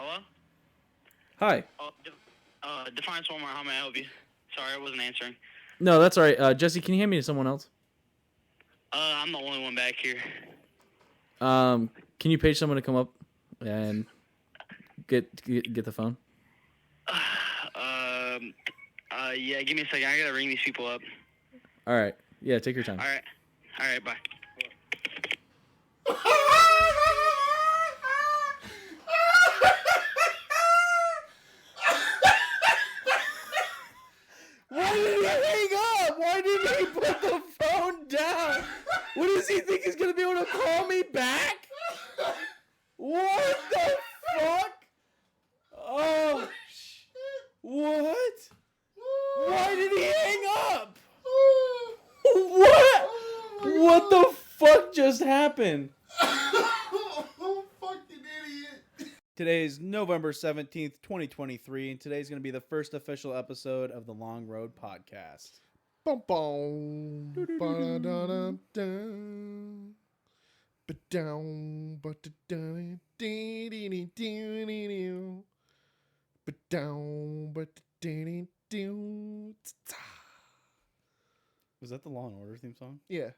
Hello? Hi. Defiance Walmart, how may I help you? Sorry, I wasn't answering. No, that's all right. Jesse, can you hand me to someone else? I'm the only one back here. Can you page someone to come up and get the phone? Yeah, give me a second. I gotta ring these people up. All right. Yeah, take your time. All right, bye. Why did he hang up? Why did he put the phone down? What does he think he's gonna be able to call me back? What the fuck? Oh, what? Why did he hang up? What? What the fuck just happened? Fucking idiot. Today's November 17th, 2023, and today's going to be the first official episode of the Long Road Podcast. Bum bum. Ba-da-da-da-da. Ba-down. Ba-da-da-da. Dee-dee-dee-dee-dee-dee. Ba-down. Ba-da-dee-dee-dee. Ta-ta. Was that the Law and Order theme song? Yeah.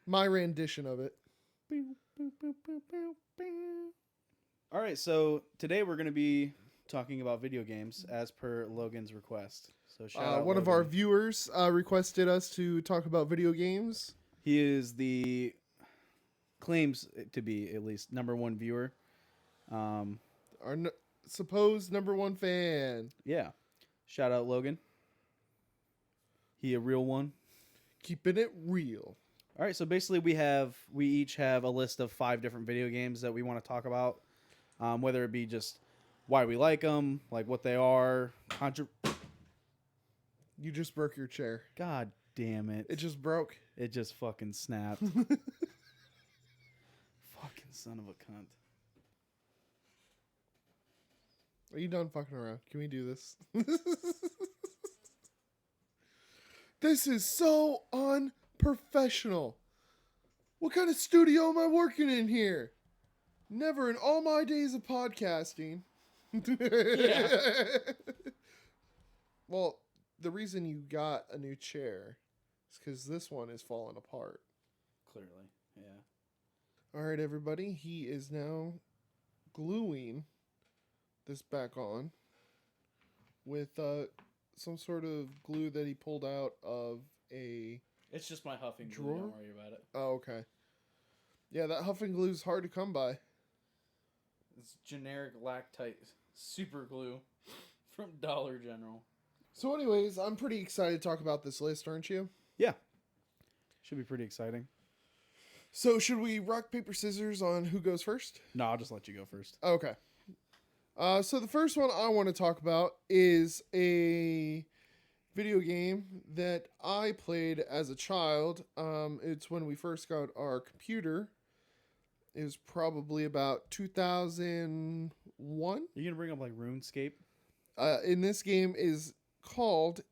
My rendition of it. All right, so today we're going to be talking about video games as per Logan's request. So shout out One of Logan. our viewers requested us to talk about video games. He is claims to be at least number one viewer. Our supposed number one fan. Yeah. Shout out Logan. He a real one. Keeping it real. All right, so basically we each have a list of 5 different video games that we want to talk about, whether it be just why we like them, like what they are. You just broke your chair. God damn it! It just broke. It just fucking snapped. Fucking son of a cunt. Are you done fucking around? Can we do this? This is so unprofessional. What kind of studio am I working in here? Never in all my days of podcasting. Yeah. Well, the reason you got a new chair is because this one is falling apart. Clearly, yeah. All right, everybody. He is now gluing this back on with some sort of glue that he pulled out of a... It's just my huffing glue. Drawer? Don't worry about it. Oh, okay. Yeah, that huffing glue is hard to come by. It's generic Lactite super glue from Dollar General. So anyways, I'm pretty excited to talk about this list, aren't you? Yeah. Should be pretty exciting. So should we rock, paper, scissors on who goes first? No, I'll just let you go first. Okay. So the first one I want to talk about is a video game that I played as a child. It's when we first got our computer. It was probably about 2001. You gonna bring up like RuneScape? And this game is called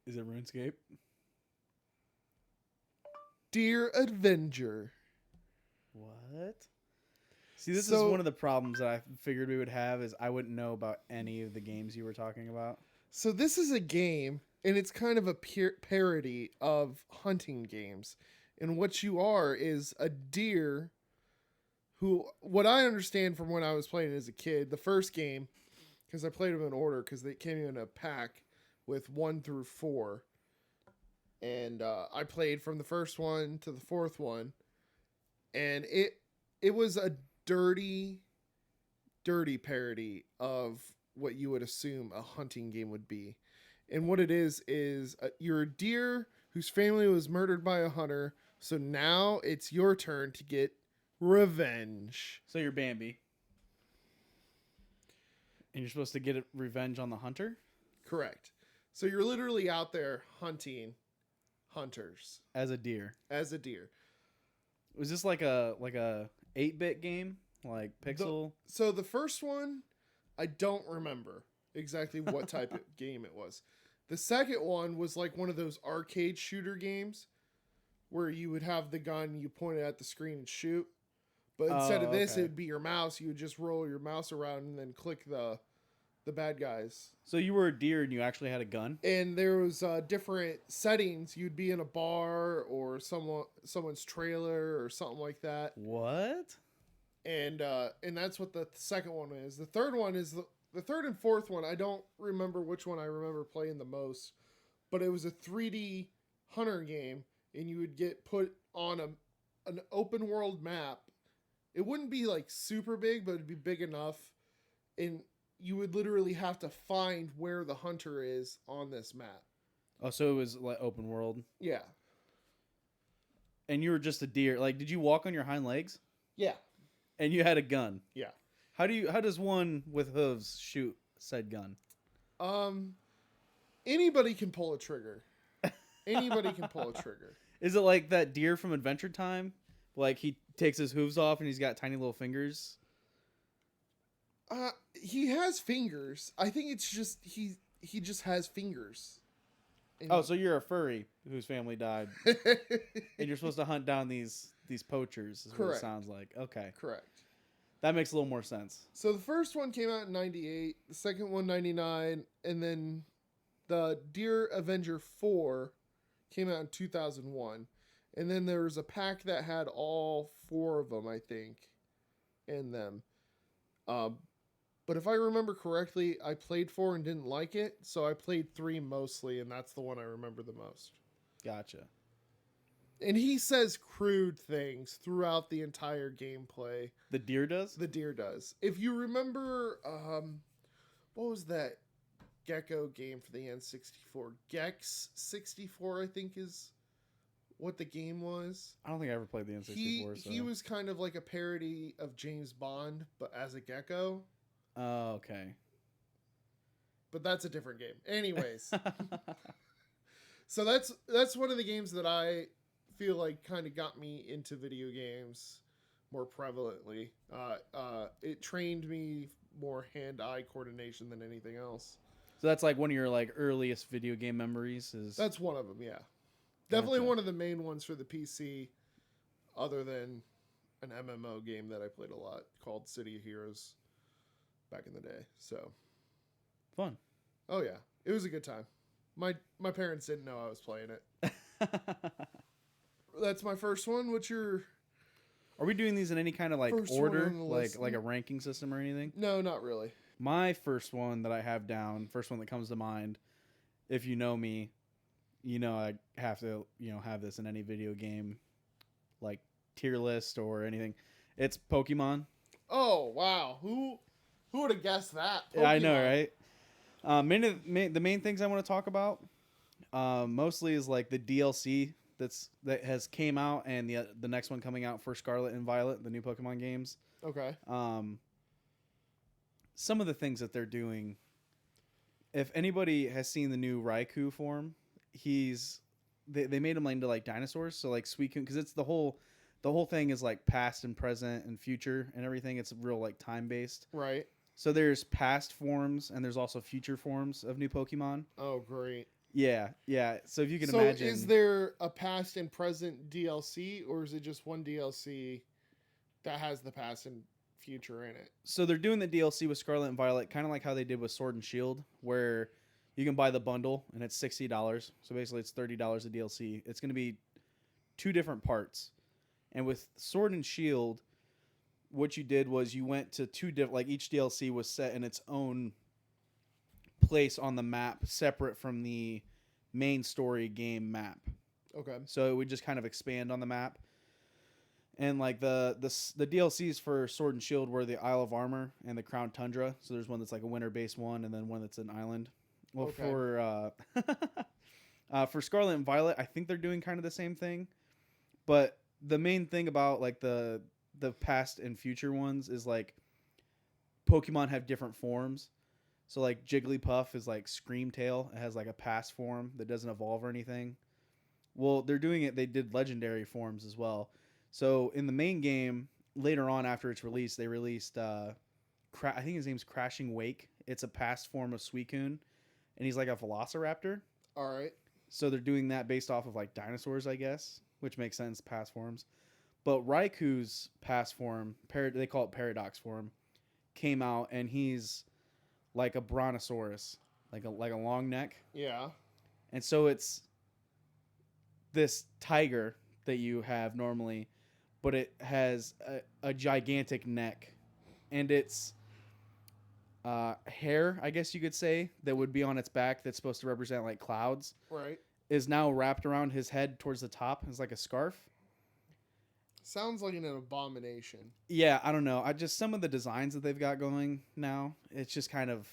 Is it RuneScape? Dear Avenger. What? See, this is one of the problems that I figured we would have is I wouldn't know about any of the games you were talking about. So this is a game, and it's kind of a parody of hunting games. And what you are is a deer who, what I understand from when I was playing as a kid, the first game, because I played them in order because they came in a pack with 1 through 4. And I played from the first one to the 4th one. And it was a dirty parody of what you would assume a hunting game would be. And what it is you're a deer whose family was murdered by a hunter. So now it's your turn to get revenge. So you're Bambi. And you're supposed to get revenge on the hunter? Correct. So you're literally out there hunting hunters as a deer. as a deer. Was this like a 8-bit game, like pixel? So the first one, I don't remember exactly what type of game it was. The second one was like one of those arcade shooter games where you would have the gun, you point it at the screen and shoot. But instead of this, okay. it would be your mouse. You would just roll your mouse around and then click the bad guys. So you were a deer and you actually had a gun? And there was different settings. You'd be in a bar or someone's trailer or something like that. What? And that's what the second one is. The third one is the third and fourth one. I don't remember which one I remember playing the most, but it was a 3D hunter game, and you would get put on an open world map. It wouldn't be like super big, but it'd be big enough, and you would literally have to find where the hunter is on this map. Oh, so it was like open world. Yeah. And you were just a deer. Like, did you walk on your hind legs? Yeah. And you had a gun. Yeah. How does one with hooves shoot said gun? Anybody can pull a trigger. Anybody can pull a trigger. Is it like that deer from Adventure Time? Like he takes his hooves off and he's got tiny little fingers? He has fingers. I think it's just he just has fingers. And Oh, so you're a furry whose family died, and you're supposed to hunt down these poachers. Is what it Correct. sounds like. Okay, Correct. that makes a little more sense. So the first one came out in 98, the second one 99, and then the Deer Avenger 4 came out in 2001. And then there was a pack that had all 4 of them, I think, in them. But if I remember correctly, I played 4 and didn't like it, so I played 3 mostly, and that's the one I remember the most. Gotcha. And he says crude things throughout the entire gameplay. The deer does? The deer does. If you remember, what was that Gecko game for the N64? Gex 64, I think, is what the game was. I don't think I ever played the N64. He was kind of like a parody of James Bond, but as a gecko. Oh, okay. But that's a different game. Anyways. So that's one of the games that I feel like kind of got me into video games more prevalently. It trained me more hand-eye coordination than anything else. So that's like one of your like earliest video game memories is That's one of them, yeah. Definitely Gotcha. one of the main ones for the PC, other than an MMO game that I played a lot called City of Heroes back in the day. So, fun. oh yeah, it was a good time. My parents didn't know I was playing it. That's my first one. What's your... Are we doing these in any kind of like First one order, on the list. like a ranking system or anything? No, not really. My first one that I have down, first one that comes to mind, if you know me, you know I have to, have this in any video game, like tier list or anything. It's Pokemon. Oh wow, who would have guessed that? Yeah, I know, Pokemon. right? The main things I want to talk about, mostly is like the DLC that has came out and the next one coming out for Scarlet and Violet, the new Pokemon games. Okay. Some of the things that they're doing. If anybody has seen the new Raikou form, they made him into like dinosaurs. So like Suicune, because it's the whole thing is like past and present and future and everything. It's real like time based. Right. So there's past forms and there's also future forms of new Pokemon. Oh great. Yeah. So if you can So imagine, is there a past and present DLC, or is it just one DLC that has the past and future in it? so they're doing the DLC with Scarlet and Violet, kind of like how they did with Sword and Shield, where you can buy the bundle and it's $60. So basically, it's $30 a DLC. It's going to be 2 different parts, and with Sword and Shield, what you did was you went to 2 different. Like each DLC was set in its own place on the map, separate from the main story game map. Okay. So it would just kind of expand on the map. And like the DLCs for Sword and Shield were the Isle of Armor and the Crown Tundra. So there's one that's like a winter-based one, and then one that's an island. Well, Okay. for Scarlet and Violet, I think they're doing kind of the same thing. But the main thing about like the past and future ones is like Pokemon have different forms. So like Jigglypuff is like Screamtail. It has like a past form that doesn't evolve or anything. Well, they're doing it. They did legendary forms as well. So in the main game, later on after it's released, they released I think his name's Crashing Wake. It's a past form of Suicune, and he's like a Velociraptor. All right. So they're doing that based off of like dinosaurs, I guess, which makes sense. Past forms, but Raiku's past form, they call it Paradox form, came out, and he's like a Brontosaurus, like a long neck, Yeah. and so it's this tiger that you have normally, but it has a gigantic neck, and it's hair, I guess you could say, that would be on its back that's supposed to represent like clouds, Right. is now wrapped around his head towards the top as like a scarf. Sounds like an abomination. Yeah, I don't know. I just some of the designs that they've got going now, it's just kind of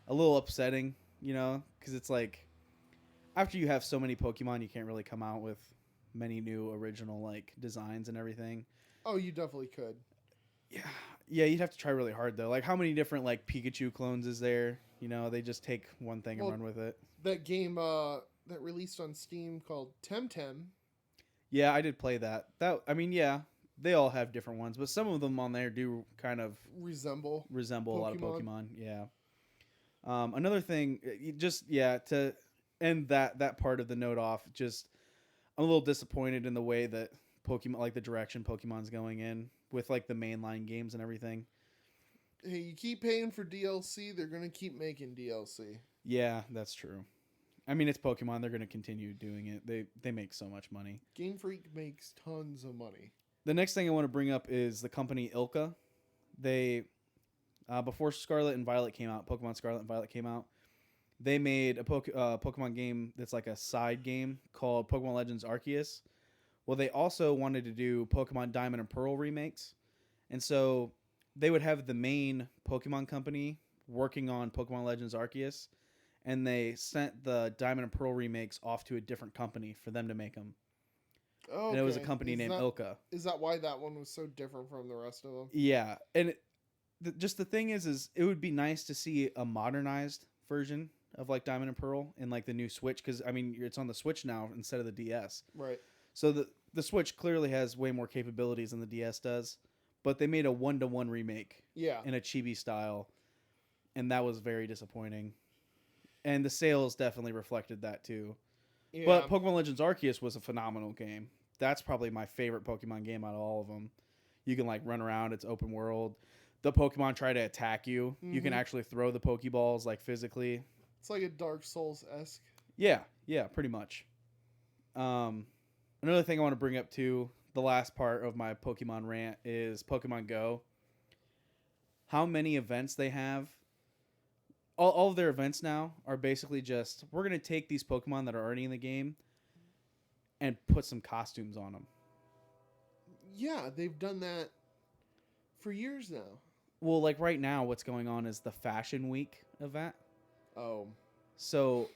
a little upsetting, because it's like after you have so many Pokemon, you can't really come out with many new original like designs and everything. Oh, you definitely could. Yeah, you'd have to try really hard though. Like how many different like Pikachu clones is there? They just take one thing and run with it. That game that released on Steam called Temtem. Yeah, I did play that. Yeah, they all have different ones, but some of them on there do kind of resemble a lot of Pokemon. Yeah. Another thing, to end that part of the note off, just I'm a little disappointed in the way that Pokemon, like the direction Pokemon's going in with like the mainline games and everything. Hey, you keep paying for DLC, they're gonna keep making DLC. Yeah, that's true. I mean, it's Pokemon. They're going to continue doing it. They make so much money. Game Freak makes tons of money. The next thing I want to bring up is the company Ilka. They, before Scarlet and Violet came out, Pokemon Scarlet and Violet came out, they made a Pokemon game that's like a side game called Pokemon Legends Arceus. Well, they also wanted to do Pokemon Diamond and Pearl remakes. And so they would have the main Pokemon company working on Pokemon Legends Arceus, and they sent the Diamond and Pearl remakes off to a different company for them to make them. Oh, and it was a company named Ilka. Is that why that one was so different from the rest of them? Yeah, and just the thing is it would be nice to see a modernized version of like Diamond and Pearl in like the new Switch, because I mean it's on the Switch now instead of the DS. Right. So the Switch clearly has way more capabilities than the DS does, but they made a 1-to-1 remake. Yeah. In a chibi style, and that was very disappointing. And the sales definitely reflected that too. Yeah. But Pokemon Legends Arceus was a phenomenal game. That's probably my favorite Pokemon game out of all of them. You can like run around. It's open world. The Pokemon try to attack you. Mm-hmm. You can actually throw the Pokeballs like physically. It's like a Dark Souls-esque. Yeah, pretty much. Another thing I want to bring up too, the last part of my Pokemon rant, is Pokemon Go. How many events they have. All of their events now are basically just, we're going to take these Pokemon that are already in the game and put some costumes on them. Yeah, they've done that for years now. Well, like right now, what's going on is the Fashion Week event. Oh. So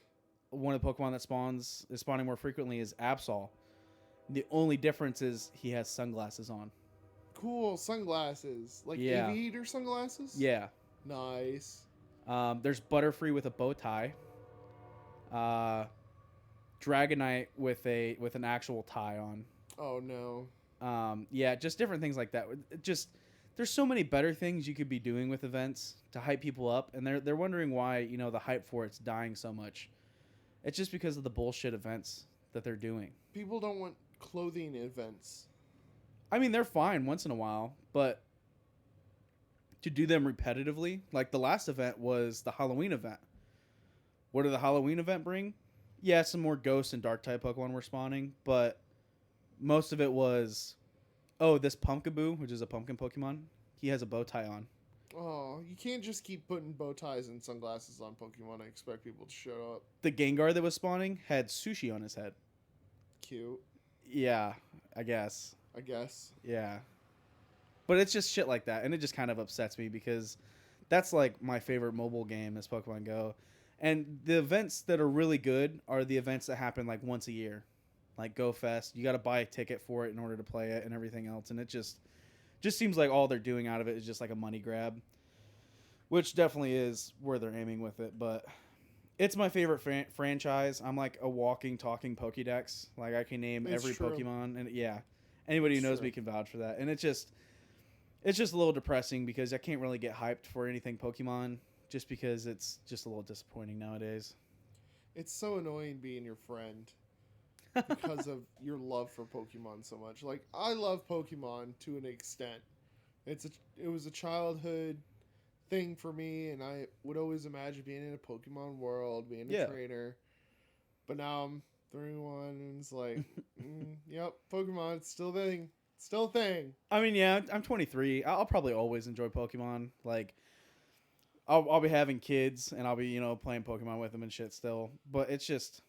one of the Pokemon that is spawning more frequently is Absol. The only difference is he has sunglasses on. Cool, sunglasses. Like aviator sunglasses? Yeah. Nice. There's Butterfree with a bow tie. Dragonite with an actual tie on. Oh no. Just different things like that. Just there's so many better things you could be doing with events to hype people up, and they're wondering why the hype for it's dying so much. It's just because of the bullshit events that they're doing. People don't want clothing events. I mean, they're fine once in a while, but to do them repetitively, like the last event was the Halloween event. What did the Halloween event bring? Yeah, some more ghost and dark type Pokemon were spawning, but most of it was, this Pumpkaboo, which is a pumpkin Pokemon, he has a bow tie on. Oh, you can't just keep putting bow ties and sunglasses on Pokemon and expect people to show up. The Gengar that was spawning had sushi on his head. Cute. Yeah, I guess. Yeah. But it's just shit like that, and it just kind of upsets me because that's like my favorite mobile game is Pokemon Go. And the events that are really good are the events that happen like once a year. Like Go Fest. You got to buy a ticket for it in order to play it and everything else, and it just seems like all they're doing out of it is just like a money grab. which definitely is where they're aiming with it. But it's my favorite franchise. I'm like a walking, talking Pokédex. Like I can name It's every true. Pokemon, and yeah, anybody who knows me can vouch for that. And it's just a little depressing because I can't really get hyped for anything Pokemon, just because it's just a little disappointing nowadays. It's so annoying being your friend because of your love for Pokemon so much. Like I love Pokemon to an extent. It was a childhood thing for me, and I would always imagine being in a Pokemon world, being a trainer. But now I'm 31, and it's like, yep, Pokemon, it's still a thing. Still a thing. I mean, yeah, I'm 23. I'll probably always enjoy Pokemon. Like, I'll be having kids, and I'll be, playing Pokemon with them and shit still. But it's just,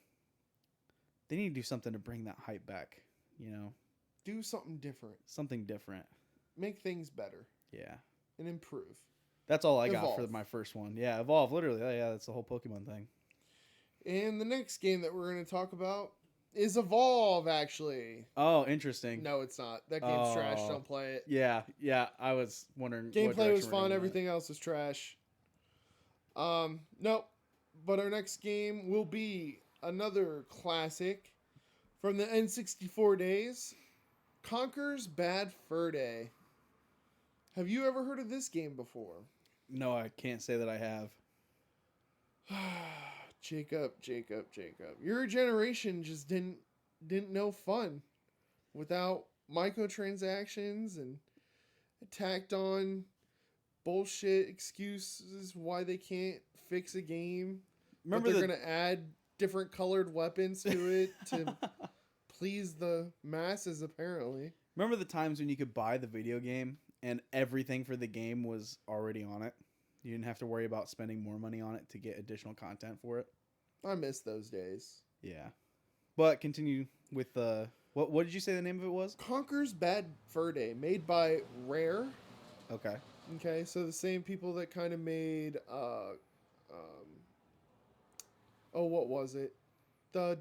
they need to do something to bring that hype back, Do something different. Something different. Make things better. Yeah. And improve. That's all I got Evolve. for my first one. Yeah, Evolve, literally. Yeah, that's the whole Pokemon thing. And the next game that we're going to talk about is Evolve, actually. Oh, interesting. No, it's not. That game's trash. Don't play it. Yeah, I was wondering. Gameplay was fun. Everything else was trash. Nope. But our next game will be another classic from the N64 days, Conker's Bad Fur Day. Have you ever heard of this game before? No, I can't say that I have. Jacob. Your generation just didn't know fun without microtransactions and tacked on bullshit excuses why they can't fix a game. Remember they're gonna add different colored weapons to it to please the masses, apparently. Remember the times when you could buy the video game and everything for the game was already on it? You didn't have to worry about spending more money on it to get additional content for it. I miss those days. Yeah. But continue with the... What did you say the name of it was? Conker's Bad Fur Day, made by Rare. Okay. Okay, so the same people that kind of made... what was it? The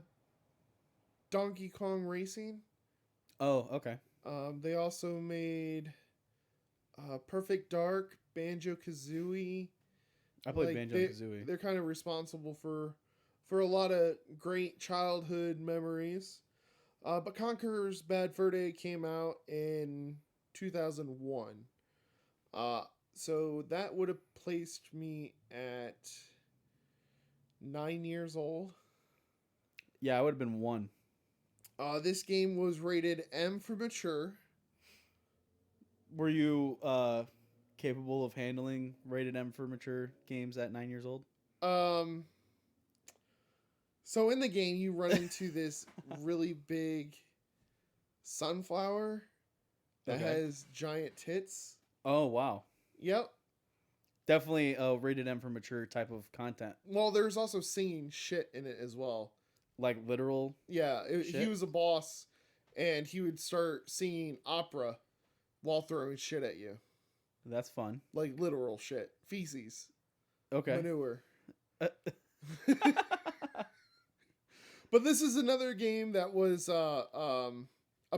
Donkey Kong Racing. Oh, okay. They also made Perfect Dark, Banjo-Kazooie. I played Banjo-Kazooie. They're kind of responsible for a lot of great childhood memories. But Conker's Bad Fur Day came out in 2001. So that would have placed me at 9 years old. Yeah, I would have been 1. This game was rated M for mature. Were you capable of handling rated M for mature games at 9 years old? So in the game, you run into this really big sunflower that has giant tits. Oh, wow. Yep. Definitely a rated M for mature type of content. Well, there's also singing shit in it as well. Like literal? Yeah, shit? He was a boss, and he would start singing opera while throwing shit at you. That's fun. Like literal shit. Feces. Okay. Manure. But this is another game that was a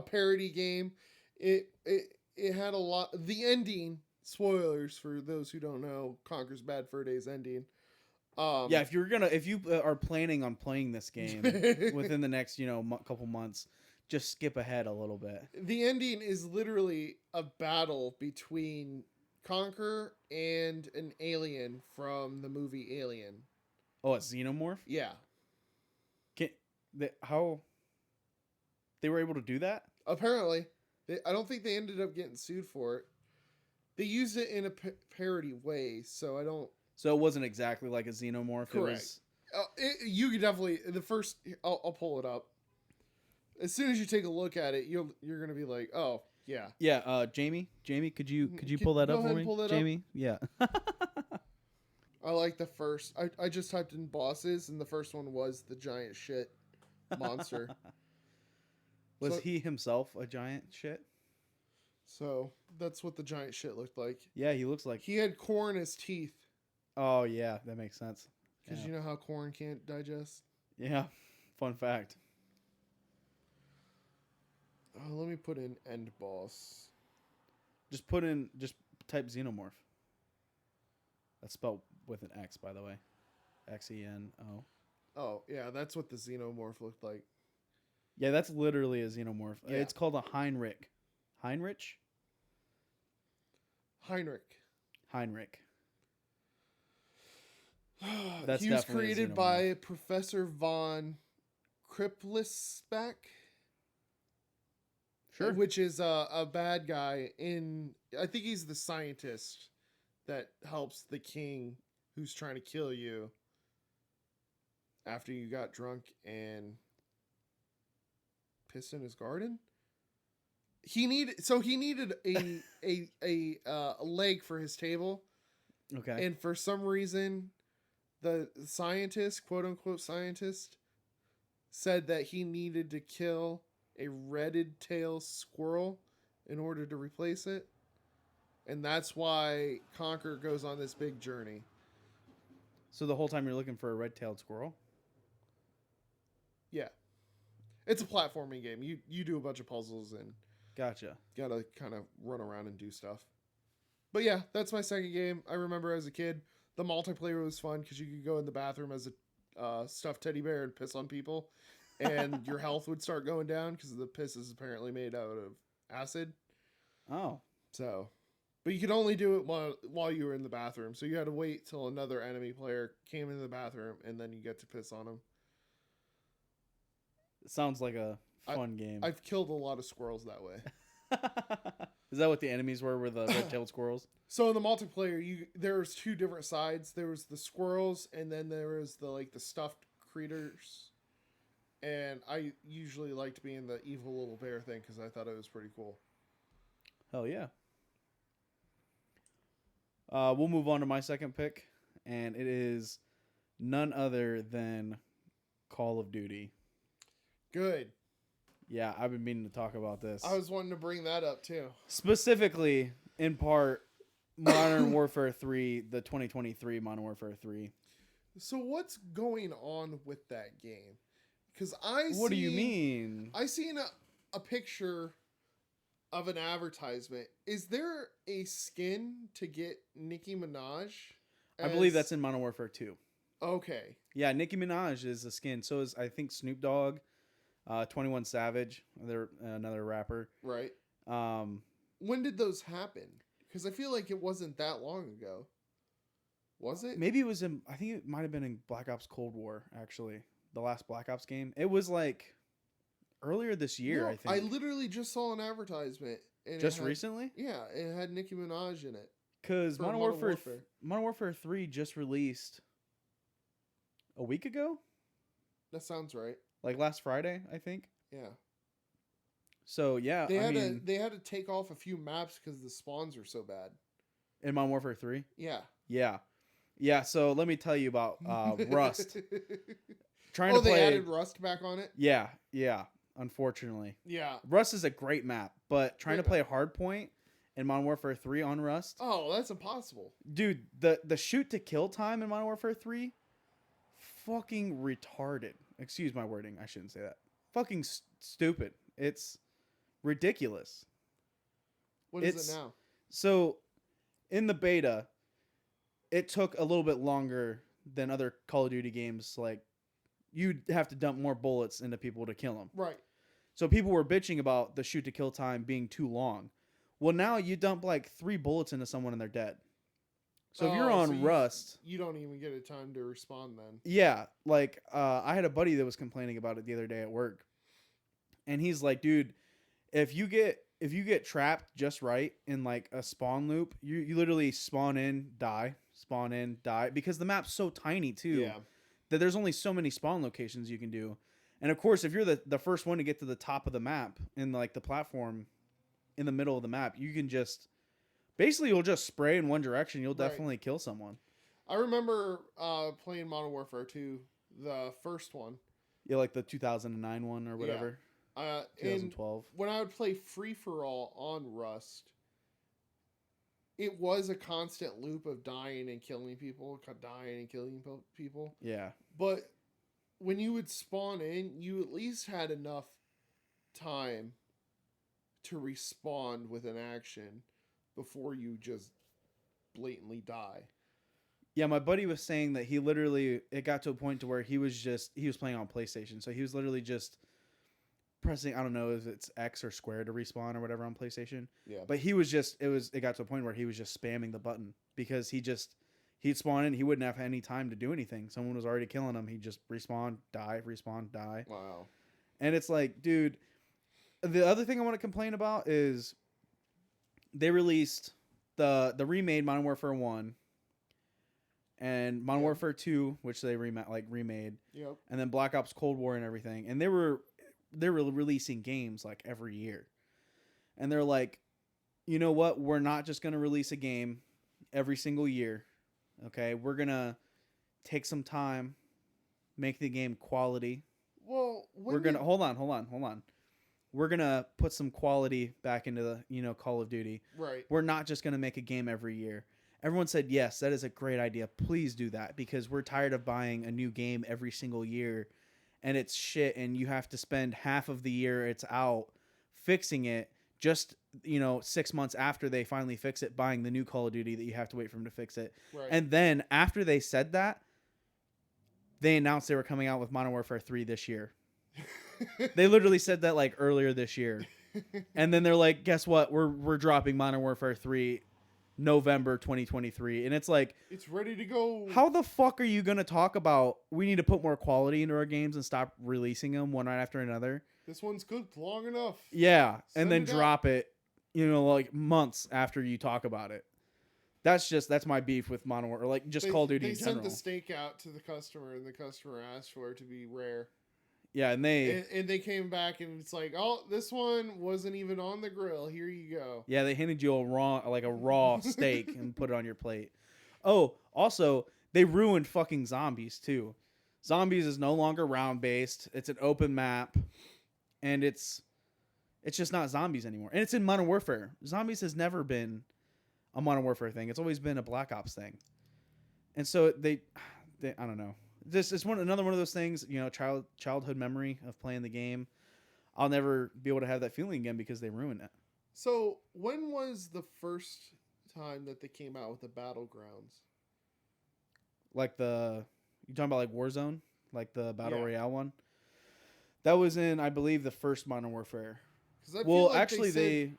parody game. It had a lot... The ending... Spoilers for those who don't know Conker's Bad Fur Day's ending. Yeah, if you are planning on playing this game within the next couple months, just skip ahead a little bit. The ending is literally a battle between Conker and an alien from the movie Alien. Oh, a xenomorph? Yeah. How they were able to do that? Apparently, I don't think they ended up getting sued for it. They used it in a parody way, so I don't... So it wasn't exactly like a xenomorph. Correct. You could definitely... I'll pull it up. As soon as you take a look at it, you're going to be like, oh, yeah. Yeah, Jamie, could you pull that up for me? Pull that Jamie? up. Yeah. I like the first... I just typed in bosses, and the first one was the giant shit monster. Was he himself a giant shit? So that's what the giant shit looked like. Yeah, he looks like... He had corn as teeth. Oh, yeah, that makes sense. Because you know how corn can't digest? Yeah, fun fact. Let me put in end boss. Just type xenomorph. That's spelled with an X, by the way. Xeno. Oh, yeah, that's what the xenomorph looked like. Yeah, that's literally a xenomorph. Yeah. It's called a Heinrich. Heinrich? Heinrich. Heinrich. That's He was definitely a created xenomorph. by Professor von Kriplisbeck, Sure. which is a bad guy in. I think he's the scientist that helps the king who's trying to kill you after you got drunk and pissed in his garden. He needed a leg for his table, Okay. and for some reason, the scientist, quote unquote scientist, said that he needed to kill a redded tail squirrel in order to replace it. And that's why Conquer goes on this big journey. So the whole time you're looking for a red-tailed squirrel? Yeah. It's a platforming game. You do a bunch of puzzles and Gotcha. gotta kind of run around and do stuff. But yeah, that's my second game. I remember as a kid, the multiplayer was fun because you could go in the bathroom as a stuffed teddy bear and piss on people, and your health would start going down because the piss is apparently made out of acid. Oh. So, but you could only do it while you were in the bathroom. So you had to wait till another enemy player came into the bathroom, and then you get to piss on them. It sounds like a fun game. I've killed a lot of squirrels that way. Is that what the enemies were the red-tailed squirrels? So in the multiplayer, there's two different sides. There was the squirrels, and then there was the stuffed critters. And I usually liked being the evil little bear thing because I thought it was pretty cool. Hell yeah. We'll move on to my second pick, and it is none other than Call of Duty. Good. Yeah, I've been meaning to talk about this. I was wanting to bring that up too. Specifically, in part, Modern Warfare 3, the 2023 Modern Warfare 3. So what's going on with that game? Because What do you mean? I seen a picture of an advertisement. Is there a skin to get Nicki Minaj? I believe that's in Modern Warfare 2. Okay. Yeah, Nicki Minaj is a skin. So is, I think, Snoop Dogg, 21 Savage, another rapper. Right. Um, When did those happen? Because I feel like it wasn't that long ago. Was it? maybe it was in, I think it might have been in Black Ops Cold War, actually. The last Black Ops game. It was like earlier this year, No, I think. I literally just saw an advertisement. And Just recently? Yeah, it had Nicki Minaj in it. Because For Modern Modern Warfare, Warfare. Modern Warfare 3 just released a week ago? That sounds right. Like last Friday, I think. Yeah. So, yeah, They I had mean, they had to take off a few maps because the spawns are so bad. in Modern Warfare 3? Yeah. Yeah. Yeah, so let me tell you about Rust. Trying Oh, to play. they added Rust back on it? Yeah, unfortunately. Yeah. Rust is a great map, but trying to Great play Hardpoint in Modern Warfare 3 on Rust, Oh, that's impossible. dude, the shoot to kill time in Modern Warfare 3, fucking retarded. Excuse my wording, I shouldn't say that. Fucking stupid. It's ridiculous. What is It's- it now? So, in the beta, it took a little bit longer than other Call of Duty games. Like, you'd have to dump more bullets into people to kill them. Right. So people were bitching about the shoot to kill time being too long. Well, now you dump like 3 bullets into someone and they're dead. So if you're Oh, on so Rust, You don't even get a time to respond then. yeah, like I had a buddy that was complaining about it the other day at work, and he's like, dude, if you get trapped just right in like a spawn loop, you literally spawn in, die, because the map's so tiny too. Yeah. That there's only so many spawn locations you can do. And of course, if you're the first one to get to the top of the map in like the platform in the middle of the map, you can just basically you'll just spray in one direction. You'll Right. definitely kill someone. I remember playing Modern Warfare 2, the first one. Yeah, like the 2009 one or whatever. And 2012. when I would play Free For All on Rust, it was a constant loop of dying and killing people, people. Yeah. But when you would spawn in, you at least had enough time to respond with an action before you just blatantly die. Yeah, my buddy was saying that it got to a point to where he was playing on PlayStation. So he was literally just pressing, I don't know if it's X or square to respawn or whatever on PlayStation. Yeah. But it got to a point where he was just spamming the button because he'd spawn in, he wouldn't have any time to do anything. Someone was already killing him. He'd just respawn, die. Wow. And it's like, dude, the other thing I want to complain about is they released the remade Modern Warfare 1 and Modern Warfare 2, which they remade. Yep. And then Black Ops Cold War and everything. And they were releasing games like every year. And they're like, you know what? We're not just going to release a game every single year. Okay? We're going to take some time, make the game quality. Well, We're going to hold on. We're going to put some quality back into the, Call of Duty. Right. We're not just going to make a game every year. Everyone said, yes, that is a great idea. Please do that because we're tired of buying a new game every single year and it's shit and you have to spend half of the year it's out fixing it just, 6 months after they finally fix it, buying the new Call of Duty that you have to wait for them to fix it. Right. And then after they said that, they announced they were coming out with Modern Warfare 3 this year. They literally said that like earlier this year. And then they're like, guess what? We're dropping Modern Warfare 3 November 2023. And it's like, it's ready to go. how the fuck are you going to talk about we need to put more quality into our games and stop releasing them one right after another? This one's cooked long enough. Yeah. And Send then it out. drop it, like months after you talk about it. That's my beef with Modern Warfare, or like just Call of Duty They in general. sent the steak out to the customer, and the customer asked for it to be rare. Yeah, and they And they came back, and it's like, oh, this one wasn't even on the grill. Here you go. they handed you a raw steak and put it on your plate. Oh, also they ruined fucking Zombies too. Zombies is no longer round based. It's an open map, and it's just not Zombies anymore. And it's in Modern Warfare. Zombies has never been a Modern Warfare thing. It's always been a Black Ops thing. And so they I don't know. This is another one of those things, childhood memory of playing the game. I'll never be able to have that feeling again because they ruined it. So, when was the first time that they came out with the Battlegrounds? Like you talking about like Warzone, like the Battle Yeah. Royale one? That was in, I believe, the first Modern Warfare. 'Cause I feel Well, like actually,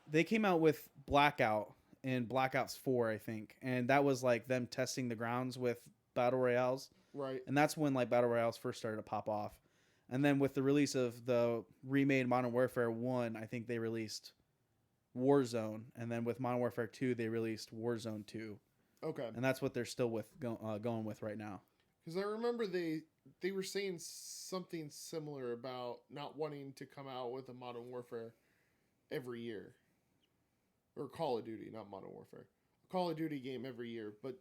they came out with Blackout in Black Ops 4, I think, and that was like them testing the grounds with Battle Royales. right. And that's when like Battle Royales first started to pop off. And then with the release of the remade Modern Warfare 1, I think they released Warzone. And then with Modern Warfare 2, they released Warzone 2. Okay. And that's what they're still going with right now. Because I remember they were saying something similar about not wanting to come out with a Modern Warfare every year. Or Call of Duty, not Modern Warfare. A Call of Duty game every year. But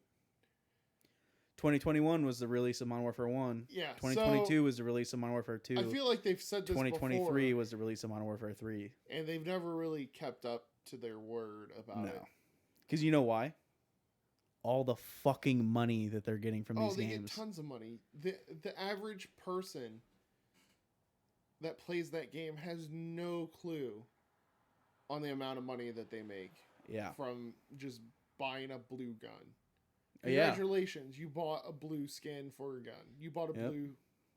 2021 was the release of Modern Warfare 1. yeah, 2022 was the release of Modern Warfare 2. I feel like they've said this 2023 before, was the release of Modern Warfare 3. and they've never really kept up to their word about it. No. Because you know why? All the fucking money that they're getting from Oh, these they games. get tons of money. The average person that plays that game has no clue on the amount of money that they make Yeah. from just buying a blue gun. Yeah. Congratulations, you bought a blue skin for a gun. You bought Yep.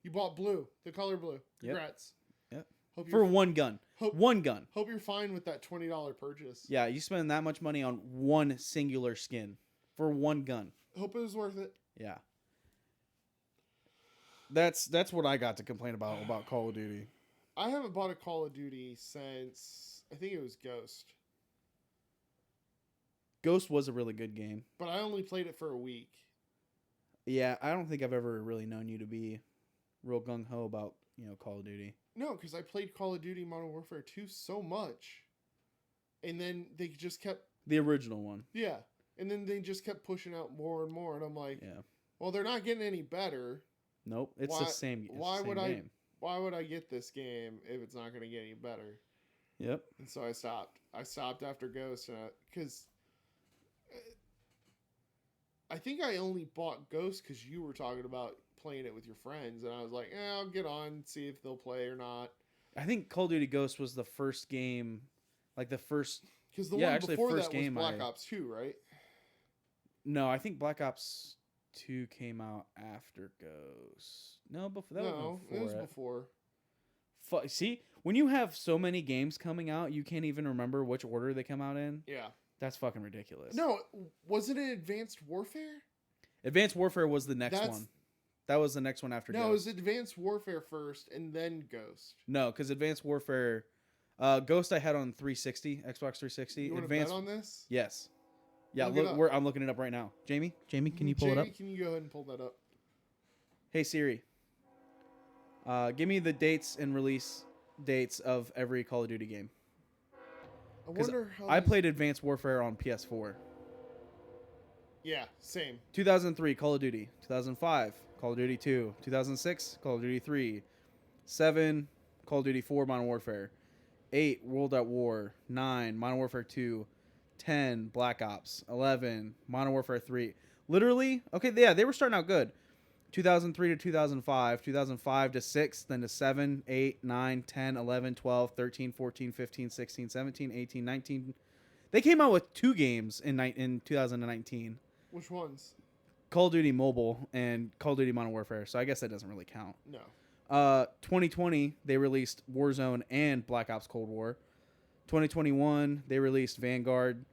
You bought blue, the color blue. Yep. Congrats. Yep. Hope For you're, one gun. hope, One gun. hope you're fine with that $20 purchase. Yeah, you spend that much money on one singular skin for one gun. Hope it was worth it. Yeah. That's what I got to complain about Call of Duty. I haven't bought a Call of Duty since I think it was Ghost, Ghost was a really good game. but I only played it for a week. Yeah, I don't think I've ever really known you to be real gung ho about, Call of Duty. No, because I played Call of Duty Modern Warfare 2 so much, and then they just kept The original one. and then they just kept pushing out more and more, and I'm like, Yeah. well, they're not getting any better. Nope. It's Why- the same. It's why the same would I- game. Why would I get this game if it's not going to get any better? Yep. And so I stopped. I stopped after Ghost, because I think I only bought Ghost because you were talking about playing it with your friends, and I was like, I'll get on, see if they'll play or not. I think Call of Duty Ghost was the first game, like the first. Because the Yeah, one actually, before first that was game Black I- Ops 2, right? No, I think Black Ops 2 came out after Ghost. No, before that No, was it was before. before. See, when you have so many games coming out, you can't even remember which order they come out in. Yeah. That's fucking ridiculous. No, was it an Advanced Warfare? Advanced Warfare was the next That's- one. That was the next one after No, it Ghost. was Advanced Warfare first and then Ghost. No, because Advanced Warfare, Ghost I had on 360, Xbox 360. You want to Advanced, bet on this? yes, yeah. Look it Look, up. I'm looking it up right now. Jamie, can you pull it up? Jamie, can you go ahead and pull that up? Hey Siri, give me the dates and release dates of every Call of Duty game. I 'Cause wonder how I these- played Advanced Warfare on PS4. Yeah, same. 2003 Call of Duty, 2005 Call of Duty 2, 2006 Call of Duty 3, 7 Call of Duty 4 Modern Warfare, 8 World at War, 9 Modern Warfare 2, 10 Black Ops, 11 Modern Warfare 3. Literally, okay, yeah, they were starting out good. 2003 to 2005, 2005 to 6, then to 7, 8, 9, 10, 11, 12, 13, 14, 15, 16, 17, 18, 19. They came out with 2 games in 2019. Which ones? Call of Duty Mobile and Call of Duty Modern Warfare, so I guess that doesn't really count. No. 2020, they released Warzone and Black Ops Cold War. 2021, they released Vanguard.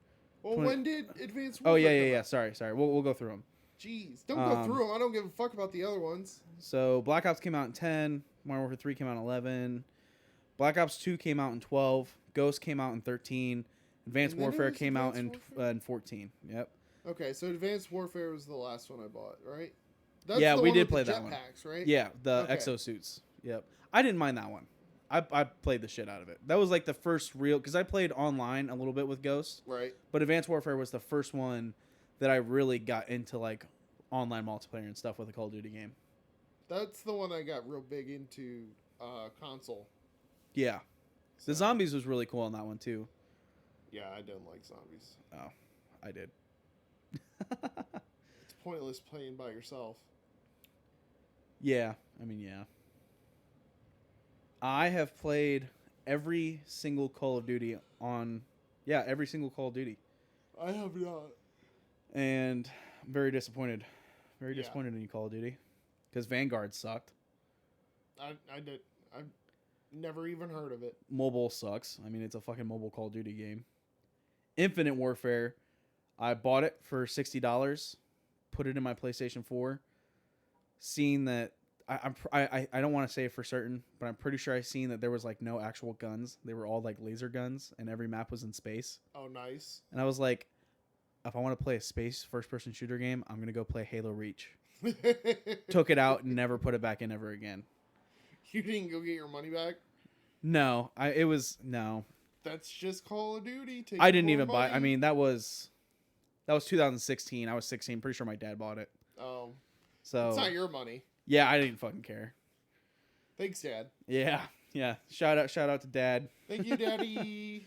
Well, 20 when did Advanced Oh, Warfare yeah. come out? Sorry. We'll go through them. Jeez. Don't go through them. I don't give a fuck about the other ones. So Black Ops came out in 10. Modern Warfare 3 came out in 11. Black Ops 2 came out in 12. Ghost came out in 13. Advanced And then it Warfare was came out Advanced Warfare? in 14. Yep. Okay, so Advanced Warfare was the last one I bought, right? Yeah, the we one did with play the that one. jetpacks, right? Yeah, the Okay. exosuits. Yep. I didn't mind that one. I played the shit out of it. That was like the first real, because I played online a little bit with Ghost, Right. but Advanced Warfare was the first one that I really got into like online multiplayer and stuff with a Call of Duty game. That's the one I got real big into console. Yeah. So, The zombies was really cool on that one too. Yeah, I don't like zombies. Oh, I did. It's pointless playing by yourself. Yeah, I mean, yeah. I have played every single Call of Duty every single Call of Duty. I have not. And I'm very disappointed. Very Yeah. disappointed in you, Call of Duty. Because Vanguard sucked. I did. I've never even heard of it. Mobile sucks. I mean, it's a fucking mobile Call of Duty game. Infinite Warfare, I bought it for $60, put it in my PlayStation 4, seeing that I don't want to say it for certain, but I'm pretty sure I seen that there was like no actual guns. They were all like laser guns, and every map was in space. Oh, nice. And I was like, if I want to play a space first-person shooter game, I'm gonna go play Halo Reach. Took it out and never put it back in ever again. You didn't go get your money back? No, no. That's just Call of Duty. Take I didn't more even buy. I money. mean, that was 2016. I was 16. Pretty sure my dad bought it. Oh, So it's not your money. yeah, I didn't fucking care. Thanks, Dad. Yeah. Shout out to Dad. Thank you, Daddy.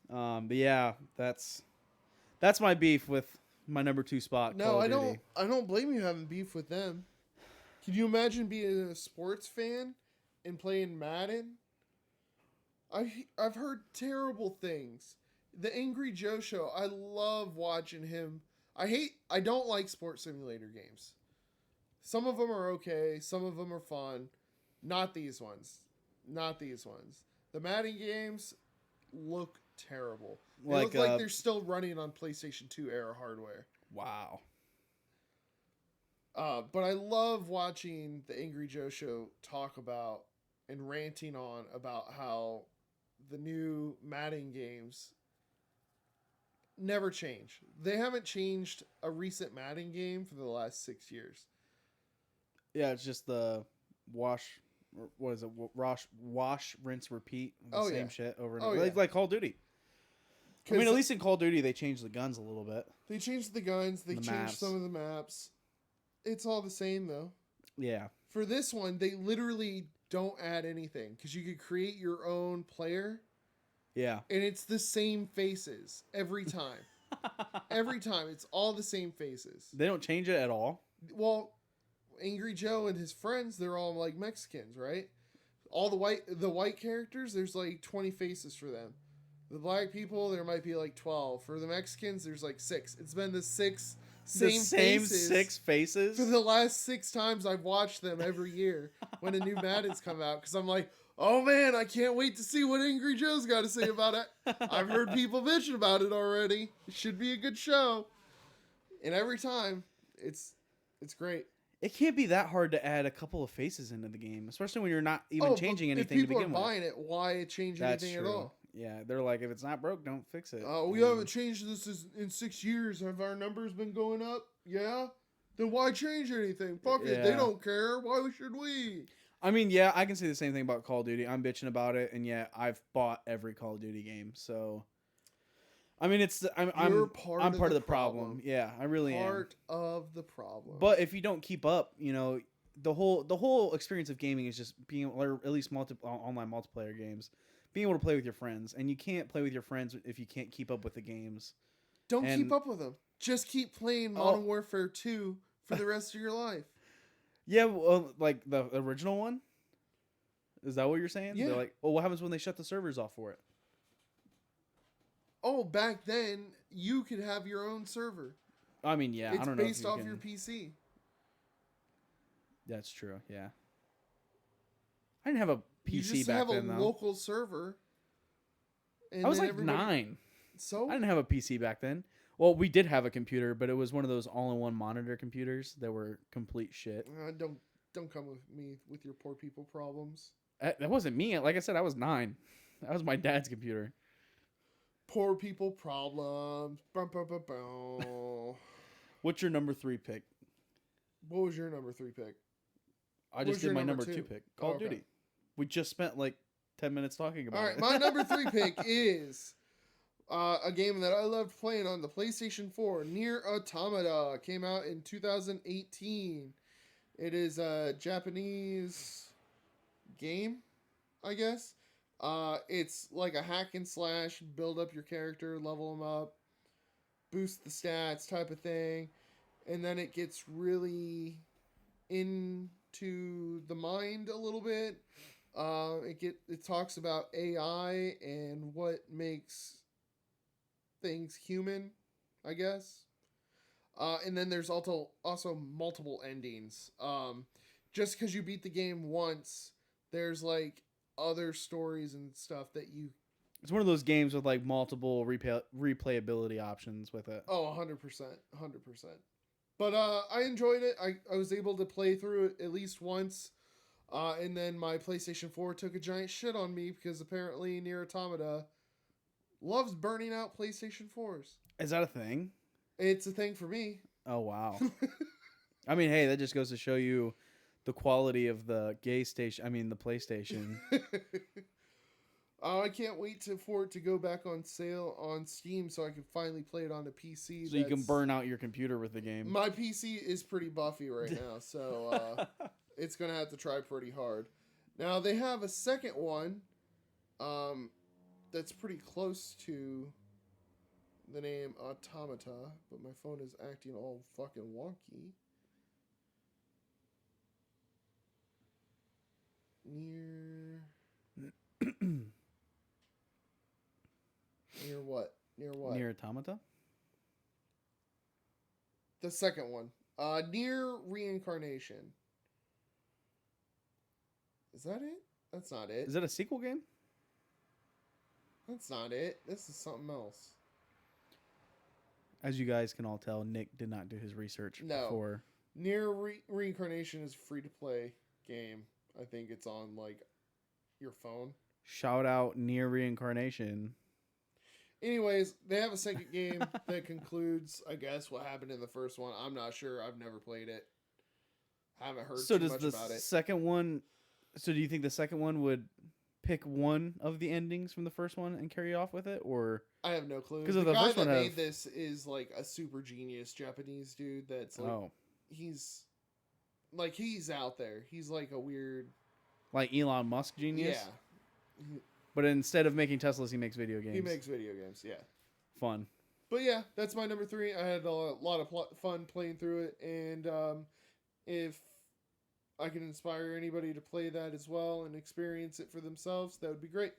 But yeah, that's my beef with my number 2 spot. No, Call of I Duty. don't. I don't blame you having beef with them. Can you imagine being a sports fan and playing Madden? I've heard terrible things. The Angry Joe show. I love watching him. I don't like sports simulator games. Some of them are okay. Some of them are fun. Not these ones. The Madden games look terrible. They Like, look like they're still running on PlayStation 2 era hardware. Wow. But I love watching the Angry Joe show talk about and ranting on about how the new Madden games never change. They haven't changed a recent Madden game for the last 6 years. Yeah, it's just the wash. What is it? Wash, rinse, repeat. The Oh, same yeah. shit over and Oh, over. yeah. Like Call of Duty. I 'Cause mean, at least in Call of Duty, they changed the guns a little bit. they changed the guns, they The changed maps. some of the maps. It's all the same though. Yeah. For this one, they literally don't add anything because you could create your own player Yeah. and it's the same faces every time. Every time, it's all the same faces. They don't change it at all. Well, Angry Joe and his friends, they're all like Mexicans, right? All the white characters, there's like 20 faces for them. The black people, there might be like 12. For the Mexicans, there's like 6. It's been the 6 same faces 6 faces. for the last 6 times I've watched them every year when a new Madden's come out. Because I'm like, oh man, I can't wait to see what Angry Joe's got to say about it. I've heard people bitching about it already. It should be a good show. And every time, it's great. It can't be that hard to add a couple of faces into the game, especially when you're not even changing but anything to if people begin are with. buying it, why change That's anything true. at all? Yeah, they're like, if it's not broke, don't fix it. We haven't changed this in 6 years. Have our numbers been going up? Yeah? Then why change anything? Fuck it. They Yeah. don't care. Why should we? I mean, yeah, I can say the same thing about Call of Duty. I'm bitching about it, and yet I've bought every Call of Duty game. So, I mean, You're I'm part of the problem. Yeah, I really am. Part of the problem. But if you don't keep up, you know, the whole experience of gaming is just being, or at least online multiplayer games, being able to play with your friends, and you can't play with your friends if you can't keep up with the games. don't and- keep up with them. Just keep playing Modern Warfare 2 for the rest of your life. Yeah, well, like the original one. Is that what you're saying? Yeah. They're like, well, what happens when they shut the servers off for it? Oh, back then, you could have your own server. I mean, yeah, It's I don't know. based if you off can... your PC. That's true. Yeah. I didn't have a You PC just back have a then, though. local server. And I was then like 9. So? I didn't have a PC back then. Well, we did have a computer, but it was one of those all-in-one monitor computers that were complete shit. Don't come with me with your poor people problems. That wasn't me. Like I said, I was 9. That was my dad's computer. Poor people problems. Bum, bum, bum, bum. What's your number 3 pick? What was your number 3 pick? I just was did your my number number 2 two? pick. Call Oh, of okay. Duty. We just spent like 10 minutes talking about All right, it. my number 3 pick is a game that I loved playing on the PlayStation 4. Nier Automata came out in 2018. It is a Japanese game, I guess. It's like a hack and slash, build up your character, level them up, boost the stats type of thing. And then it gets really into the mind a little bit. It talks about AI and what makes things human, I guess. And then there's also multiple endings. Just because you beat the game once, there's like other stories and stuff that you. It's one of those games with like multiple replayability options with it. Oh, 100%. But I enjoyed it. I was able to play through it at least once. And then my PlayStation 4 took a giant shit on me because apparently Nier Automata loves burning out PlayStation 4s. Is that a thing? It's a thing for me. Oh, wow. I mean, hey, that just goes to show you the quality of the the PlayStation. I can't wait for it to go back on sale on Steam so I can finally play it on a PC. So you can burn out your computer with the game. My PC is pretty buffy right now, so it's going to have to try pretty hard. Now, they have a second one that's pretty close to the name Automata, but my phone is acting all fucking wonky. Near what? Near what? Nier Automata? The second one. Near Reincarnation. Is that it? That's not it. Is that a sequel game? That's not it. This is something else. As you guys can all tell, Nick did not do his research No. before. Near Reincarnation is a free-to-play game. I think it's on, like, your phone. Shout out Nier Reincarnation. Anyways, they have a second game that concludes, I guess, what happened in the first one. I'm not sure. I've never played it. Haven't heard So too does much the about it. second one... So do you think the second one would pick one of the endings from the first one and carry off with it? Or... I have no clue. 'Cause The of the guy first that one made have- this is, like, a super genius Japanese dude that's, like, Oh. he's out there. He's, like, a weird... Like Elon Musk genius? Yeah. But instead of making Teslas, he makes video games. He makes video games, yeah. Fun. But yeah, that's my number 3. I had a lot of fun playing through it, and if I can inspire anybody to play that as well and experience it for themselves, that would be great.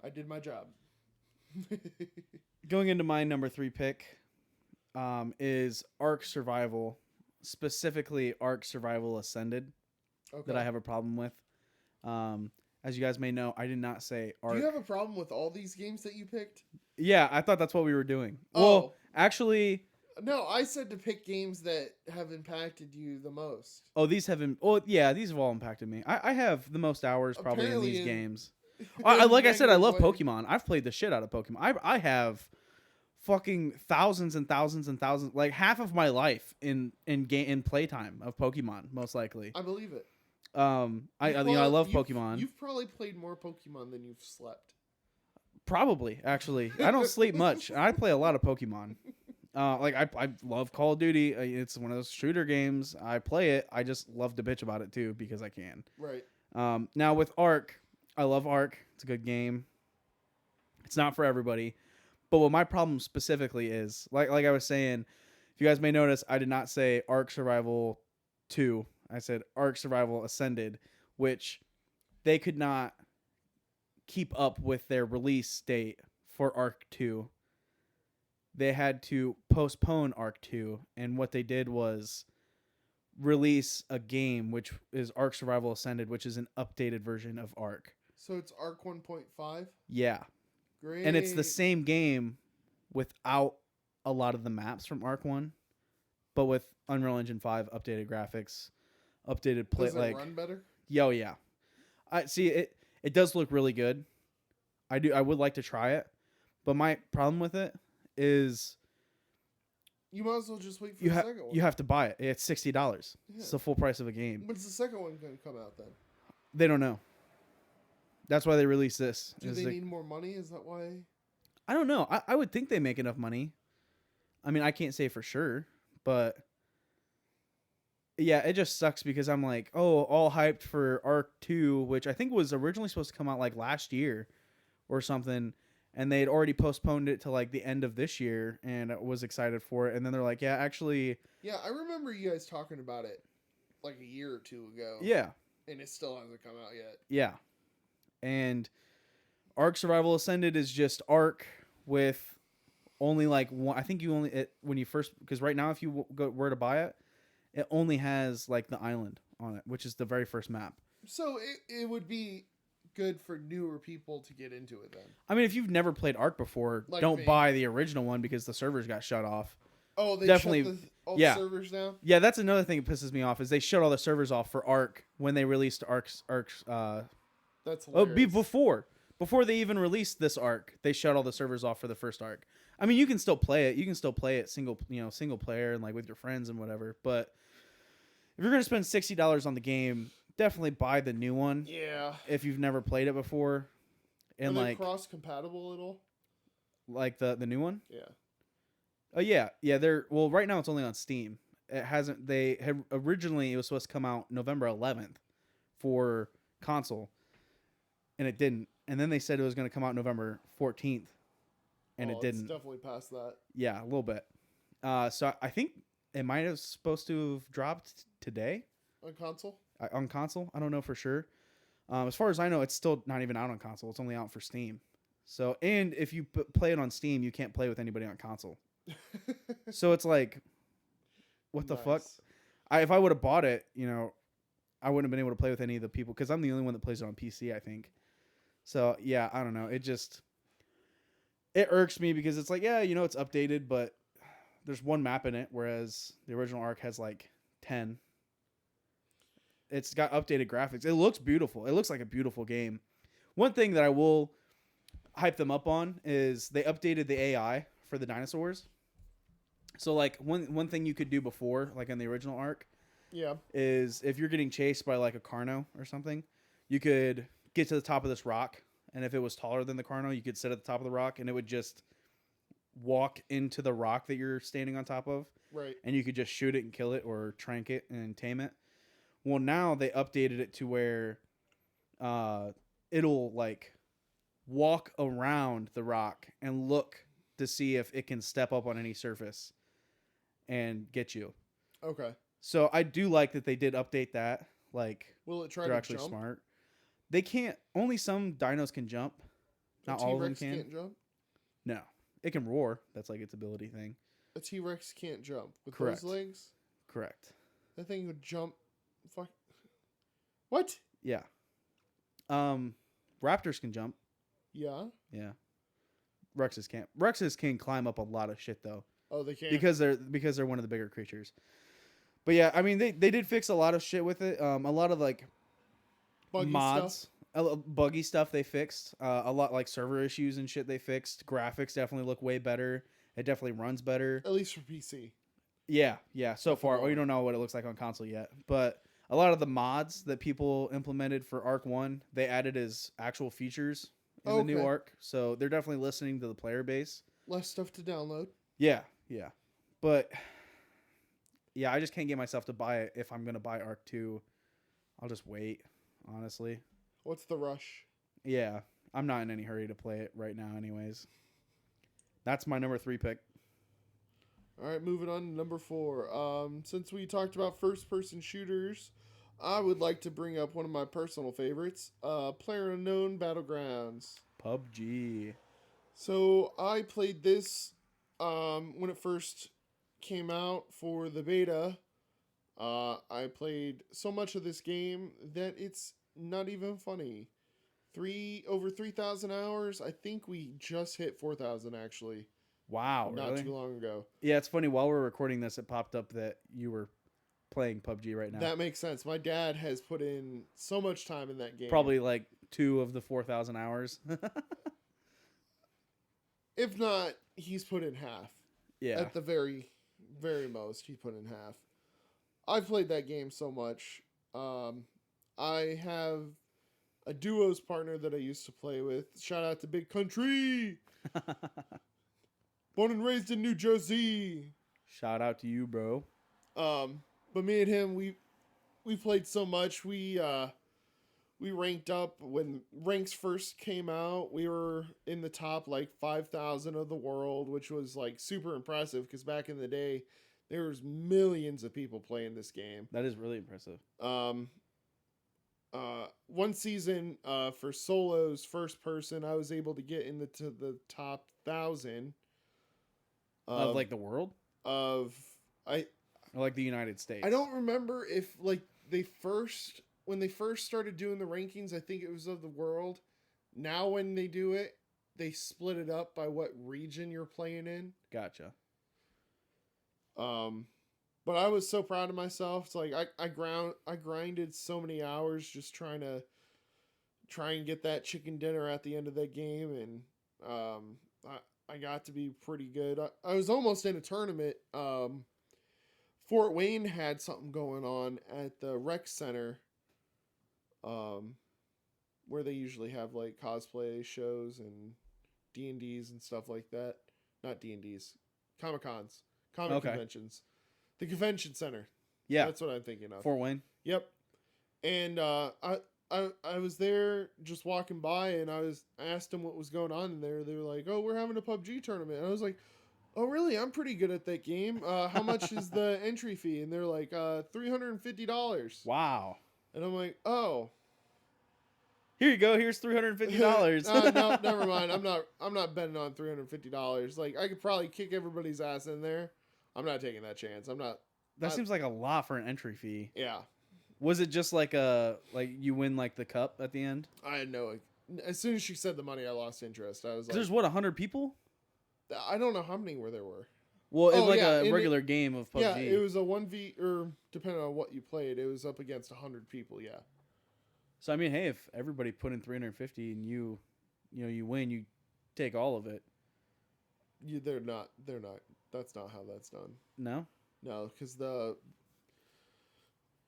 I did my job. Going into my number 3 pick, is Ark Survival, specifically Ark Survival Ascended, Okay. that I have a problem with. As you guys may know, I did not say Ark. Do you have a problem with all these games that you picked? Yeah, I thought that's what we were doing. Oh. Well, actually, No, I said to pick games that have impacted you the most. these haven't. Oh, yeah, these have all impacted me. I have the most hours probably Apparently in these in- games. Like I said, I love Negative way. Pokemon. I've played the shit out of Pokemon. I have fucking thousands and thousands and thousands, like half of my life in playtime of Pokemon, most likely. I believe it. I Well, love you've- Pokemon. You've probably played more Pokemon than you've slept. Probably, actually. I don't sleep much. I play a lot of Pokemon. Like I love Call of Duty. It's one of those shooter games. I play it. I just love to bitch about it too because I can. Right. Now with Ark, I love Ark. It's a good game. It's not for everybody. But what my problem specifically is, like I was saying, if you guys may notice, I did not say Ark Survival 2. I said Ark Survival Ascended, which they could not keep up with their release date for Ark 2. They had to postpone Ark 2, and what they did was release a game which is Ark Survival Ascended, which is an updated version of Ark. So it's Arc 1.5. Yeah. Great. And it's the same game without a lot of the maps from Ark 1, but with Unreal Engine 5 updated graphics, updated play Does it like run better? yo yeah. I see it does look really good. I would like to try it, but my problem with it is You might as well just wait for you the have second one. you have to buy it. It's $60. Yeah. It's the full price of a game. When's the second one going to come out then? They don't know. That's why they released this. Do Is they the- need more money? Is that why? I don't know. I would think they make enough money. I mean, I can't say for sure, but yeah, it just sucks because I'm like, oh, all hyped for Arc 2, which I think was originally supposed to come out like last year or something, and they'd already postponed it to like the end of this year, and I was excited for it, and then they're like, yeah, actually, Yeah, I remember you guys talking about it like a year or two ago. yeah, And it still hasn't come out yet. yeah. And Ark Survival Ascended is just Ark with only like one. I think you only when you first, because right now if you were to buy it, it only has like the island on it, which is the very first map. So it would be good for newer people to get into it then. I mean, if you've never played Ark before, Like don't me. buy the original one because the servers got shut off. Oh, they Definitely- shut all yeah. the servers down? Yeah, that's another thing that pisses me off is they shut all the servers off for Ark when they released Ark's That's Oh, hilarious. before they even released this Ark, they shut all the servers off for the first Ark. I mean, you can still play it. You can still play it single player and like with your friends and whatever. But if you're gonna spend $60 on the game, definitely buy the new one Yeah. if you've never played it before. And Are they like cross-compatible at all? the new one. Yeah. Oh yeah. They're right now it's only on Steam. It hasn't. They had originally it was supposed to come out November 11th for console, and it didn't. And then they said it was going to come out November 14th, and Oh, it it's didn't. definitely past that. Yeah, a little bit. So I think it might have supposed to have dropped today On console? on console. I don't know for sure. As far as I know, it's still not even out on console. It's only out for Steam. So, and if you play it on Steam, you can't play with anybody on console. So it's like, what the fuck? Nice. If I would have bought it, I wouldn't have been able to play with any of the people because I'm the only one that plays it on PC, I think. So yeah, I don't know. It irks me because it's like, yeah, it's updated, but there's one map in it, whereas the original Ark has like 10. It's got updated graphics. It looks beautiful. It looks like a beautiful game. One thing that I will hype them up on is they updated the AI for the dinosaurs. So like one thing you could do before, like in the original Ark, Yeah. is if you're getting chased by like a Carno or something, you could get to the top of this rock, and if it was taller than the Carno, you could sit at the top of the rock, and it would just walk into the rock that you're standing on top of, Right. and you could just shoot it and kill it or trank it and tame it. Well, now they updated it to where it'll like walk around the rock and look to see if it can step up on any surface and get you. Okay. So I do like that they did update that. Like Will it try they're to actually jump? smart. They can't. Only some dinos can jump. A Not all of them T-Rex can. can't jump? No, it can roar. That's like its ability thing. a T-Rex can't jump with Correct. those legs. Correct. That thing would jump. Fuck. What? Yeah. Raptors can jump. Yeah. Yeah. Rexes can't. Rexes can climb up a lot of shit though, Oh, they can't. because they're one of the bigger creatures. But yeah, I mean they did fix a lot of shit with it. A lot of like Buggy mods, stuff. buggy stuff they fixed. A lot like server issues and shit they fixed. Graphics definitely look way better. It definitely runs better. At least for PC. Yeah, yeah. So far, Definitely. we don't know what it looks like on console yet, but a lot of the mods that people implemented for Arc 1, they added as actual features in the new Okay. Arc. So they're definitely listening to the player base. Less stuff to download. Yeah, yeah. But yeah, I just can't get myself to buy it. If I'm going to buy Arc 2, I'll just wait, honestly. What's the rush? Yeah, I'm not in any hurry to play it right now anyways. That's my number 3 pick. All right, moving on to number 4. Since we talked about first-person shooters, I would like to bring up one of my personal favorites, PlayerUnknown Battlegrounds. PUBG. So I played this when it first came out for the beta. I played so much of this game that it's not even funny. Over 3,000 hours. I think we just hit 4,000 actually. Wow, Not really? too long ago. Yeah, it's funny. While we're recording this, it popped up that you were playing PUBG right now. That makes sense. My dad has put in so much time in that game. Probably like 2 of the 4,000 hours. If not, he's put in half. Yeah. At the very, very most, he put in half. I've played that game so much. I have a duos partner that I used to play with. Shout out to Big Country. Born and raised in New Jersey. Shout out to you, bro. But me and him, we played so much. We ranked up when ranks first came out. We were in the top like 5,000 of the world, which was like super impressive because back in the day, there was millions of people playing this game. That is really impressive. One season for solos first person, I was able to get into the top 1,000 Of like the world? of Or like the United States? I don't remember if like when they first started doing the rankings, I think it was of the world. Now when they do it, they split it up by what region you're playing in. Gotcha. But I was so proud of myself. It's like I grinded so many hours just trying and get that chicken dinner at the end of that game, and I got to be pretty good. I was almost in a tournament. Fort Wayne had something going on at the rec center, where they usually have like cosplay shows and D&Ds and stuff like that. Not D&Ds, Comic-Cons, comic Okay. conventions. The convention center. Yeah. That's what I'm thinking of. Fort Wayne. Yep. And I was there just walking by, and I asked them what was going on in there. They were like, "Oh, we're having a PUBG tournament." And I was like, "Oh, really? I'm pretty good at that game. How much is the entry fee?" And they're like, $350. Wow. And I'm like, "Oh, Here you go. Here's $350. no, never mind. I'm not betting on $350. Like I could probably kick everybody's ass in there. I'm not taking that chance. I'm not. That seems like a lot for an entry fee. Yeah, Was it just like you win like the cup at the end? I had no. As soon as she said the money, I lost interest. I was like, There's what, 100 people? I don't know how many there were. Well, it's Oh, like yeah, a and regular game of PUBG. Yeah, it was a 1v, or depending on what you played, it was up against 100 people. Yeah. So I mean, hey, if everybody put in 350 and you win, you take all of it. They're not. That's not how that's done. No? No, because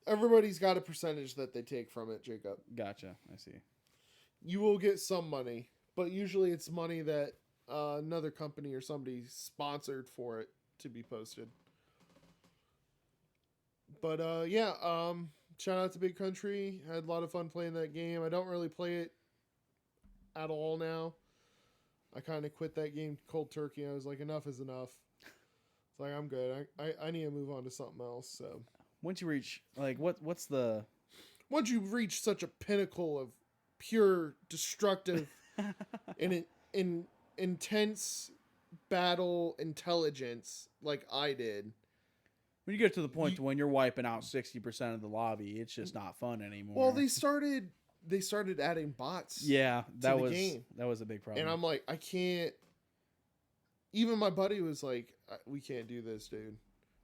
everybody's got a percentage that they take from it, Jacob. Gotcha. I see. You will get some money, but usually it's money that another company or somebody sponsored for it to be posted. But shout out to Big Country. I had a lot of fun playing that game. I don't really play it at all now. I kind of quit that game cold turkey. I was like, enough is enough. It's like, I'm good. I need to move on to something else. So Once you reach like what's the once you reach such a pinnacle of pure destructive and intense battle intelligence like I did. When you get to the point to when you're wiping out 60% of the lobby, it's just not fun anymore. Well, they started adding bots. Yeah, the game. that was a big problem. And I'm like, I can't. Even my buddy was like, we can't do this, dude.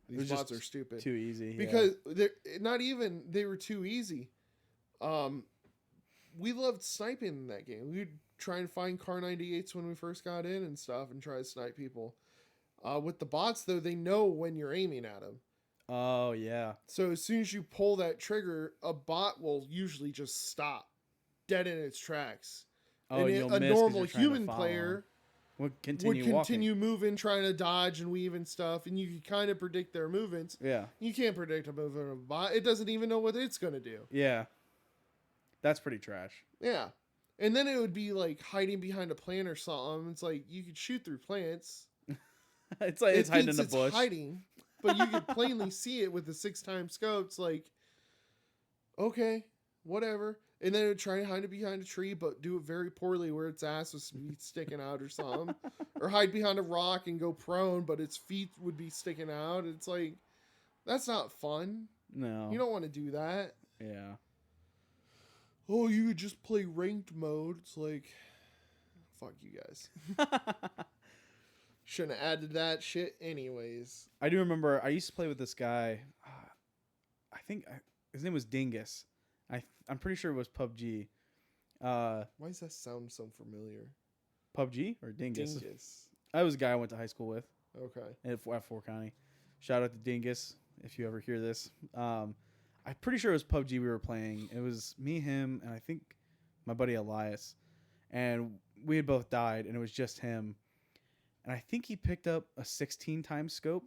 These bots are stupid. Too easy. Because they're not even, they were too easy. We loved sniping in that game. We'd try and find Car 98s when we first got in and stuff and try to snipe people. With the bots, though, they know when you're aiming at them. Oh, yeah. So as soon as you pull that trigger, a bot will usually just stop dead in its tracks. Oh, and you'll a miss 'cause normal you're trying to human follow player would would continue continue moving, trying to dodge and weave and stuff, and you can kind of predict their movements. Yeah. You can't predict a movement of a bot. It doesn't even know what it's going to do. Yeah. That's pretty trash. Yeah. And then it would be like hiding behind a plant or something. It's like you could shoot through plants. It's like it's hiding in thinks the bush. Hiding, but you could plainly see it with the 6x scope. It's like, okay, whatever. And then it would try to hide it behind a tree, but do it very poorly where its ass was sticking out or something. Or hide behind a rock and go prone, but its feet would be sticking out. It's like, that's not fun. No. You don't want to do that. Yeah. Oh, you could just play ranked mode. It's like, fuck you guys. Shouldn't have added that shit anyways. I do remember I used to play with this guy. I think his name was Dingus. I'm pretty sure it was PUBG. Why does that sound so familiar? PUBG or Dingus? Dingus. I was a guy I went to high school with Okay. at Fort County. Shout out to Dingus if you ever hear this. I'm pretty sure it was PUBG we were playing. It was me, him, and I think my buddy Elias. And we had both died, and it was just him. And I think he picked up a 16x scope.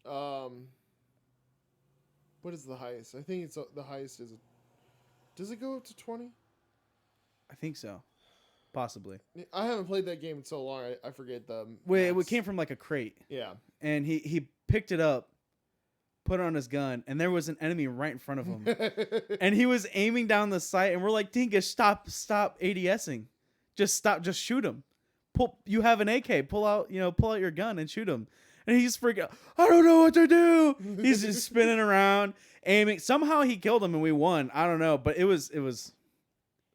What is the highest? I think it's the highest is. Does it go up to 20? I think so. Possibly. I haven't played that game in so long. I forget the. Wait, max. it came from like a crate. Yeah. And he picked it up, put it on his gun, and there was an enemy right in front of him. And he was aiming down the sight, and we're like, Dingus, stop ADSing. Just stop, just shoot him. You have an AK, pull out your gun and shoot him. And he's freaking, I don't know what to do. He's just spinning around, aiming. Somehow he killed him and we won. I don't know, but it was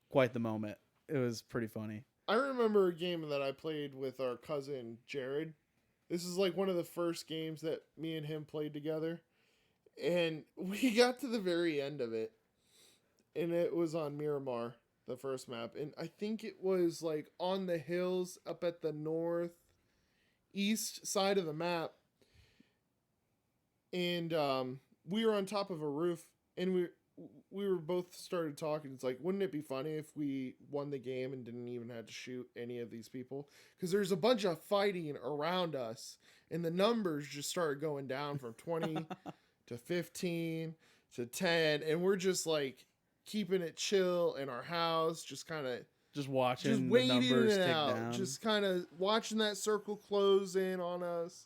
quite the moment. It was pretty funny. I remember a game that I played with our cousin Jared. This is like one of the first games that me and him played together. And we got to the very end of it. And it was on Miramar, the first map. And I think it was like on the hills up at the northeast side of the map. And we were on top of a roof. And we were both started talking. It's like, wouldn't it be funny if we won the game and didn't even have to shoot any of these people? Because there's a bunch of fighting around us. And the numbers just started going down from 20 to 15 to 10. And we're just like keeping it chill in our house. Just kind of... Just watching just the waiting numbers it tick out. down. Just kind of watching that circle close in on us.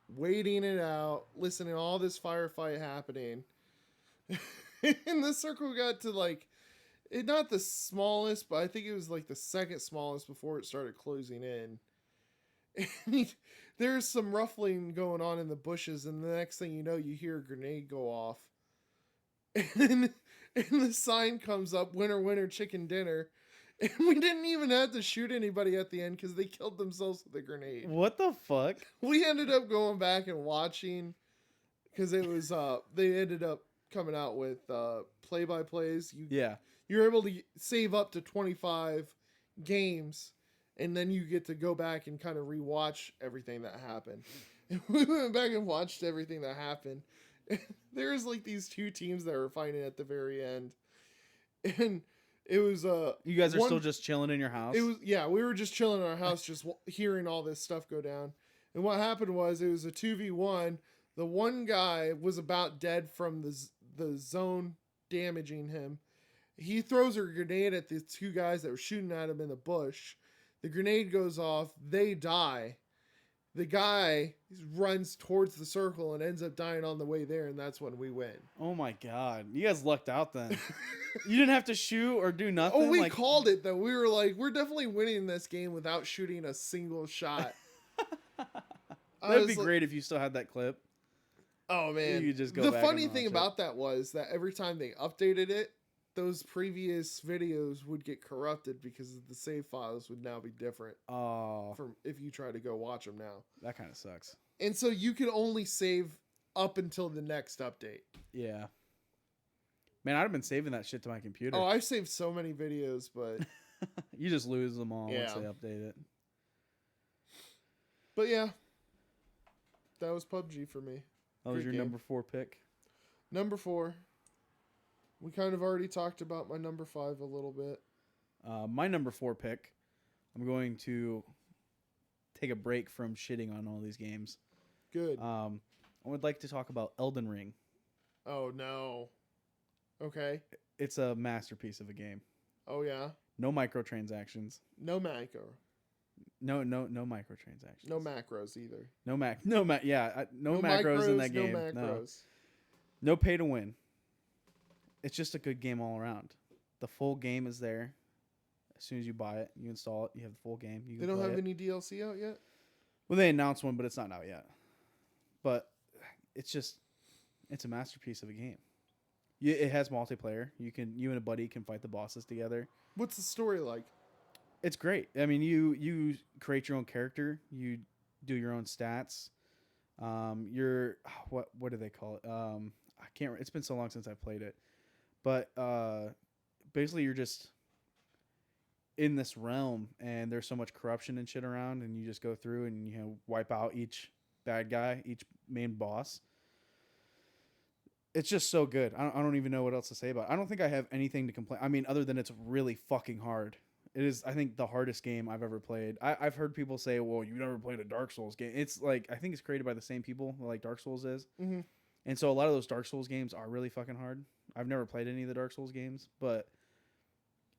Waiting it out. Listening to all this firefight happening. And the circle got to like, not the smallest, but I think it was like the second smallest before it started closing in. And there's some ruffling going on in the bushes, and the next thing you know, you hear a grenade go off. And the sign comes up, winner, winner, chicken dinner. And we didn't even have to shoot anybody at the end because they killed themselves with a grenade. What the fuck? We ended up going back and watching because it was, they ended up coming out with play-by-plays. You're able to save up to 25 games, and then you get to go back and kind of rewatch everything that happened. And we went back and watched everything that happened. There's like these two teams that were fighting at the very end, and it was you guys are still just chilling in your house. It was we were just chilling in our house, just hearing all this stuff go down. And what happened was it was a 2v1. The one guy was about dead from the zone damaging him. He throws a grenade at the two guys that were shooting at him in the bush. The grenade goes off. They die. The guy runs towards the circle and ends up dying on the way there, and that's when we win. Oh my god. You guys lucked out then. You didn't have to shoot or do nothing? Oh, we called it, though. We were like, we're definitely winning this game without shooting a single shot. That'd be was like- great if you still had that clip. Oh man, You could just go the back funny and thing watch it. about that was that every time they updated it, those previous videos would get corrupted because the save files would now be different Oh, from if you try to go watch them now. that kind of sucks. And so you could only save up until the next update. Yeah. Man, I'd have been saving that shit to my computer. Oh, I've saved so many videos, but You just lose them all once Yeah. they update it. but yeah, that was PUBG for me. That was Good your game. number 4 pick. Number 4. We kind of already talked about my number 5 a little bit. My number 4 pick, I'm going to take a break from shitting on all these games. Good. I would like to talk about Elden Ring. Oh no. Okay. It's a masterpiece of a game. Oh yeah. No microtransactions. No macro. No microtransactions. No macros either. No macros in that game. No macros. No pay to win. It's just a good game all around. The full game is there. As soon as you buy it, you install it, you have the full game. You They can don't play have it. any DLC out yet? Well, they announced one, but it's not out yet. But it's a masterpiece of a game. It has multiplayer. You and a buddy can fight the bosses together. What's the story like? It's great. I mean, you create your own character. You do your own stats. You're what do they call it? I can't. It's been so long since I've played it, but basically you're just in this realm, and there's so much corruption and shit around, and you just go through and wipe out each bad guy, each main boss. It's just so good. I don't even know what else to say about it. I don't think I have anything to complain. I mean, other than it's really fucking hard. It is, I think, the hardest game I've ever played. I've heard people say, well, you've never played a Dark Souls game. It's like, I think it's created by the same people like Dark Souls is. Mm-hmm. And so a lot of those Dark Souls games are really fucking hard. I've never played any of the Dark Souls games, but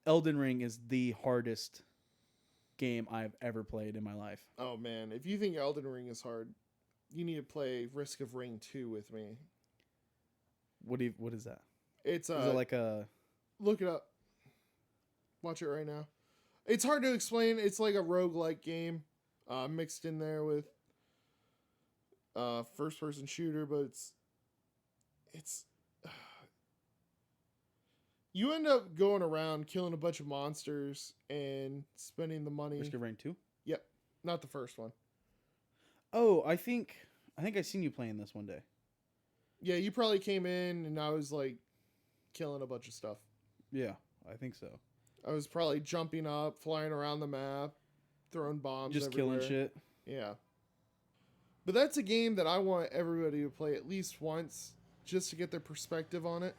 Elden Ring is the hardest game I've ever played in my life. Oh man, if you think Elden Ring is hard, you need to play Risk of Ring 2 with me. What is that? It's Is it like a... look it up. Watch it right now. It's hard to explain. It's like a roguelike game mixed in there with first person shooter, but it's you end up going around killing a bunch of monsters and spending the money. Risk of Rain 2? Yep, not the first one. Oh, I think I seen you playing this one day. Yeah, you probably came in and I was like killing a bunch of stuff. Yeah, I think so. I was probably jumping up, flying around the map, throwing bombs Just everywhere. killing shit. Yeah. But that's a game that I want everybody to play at least once just to get their perspective on it.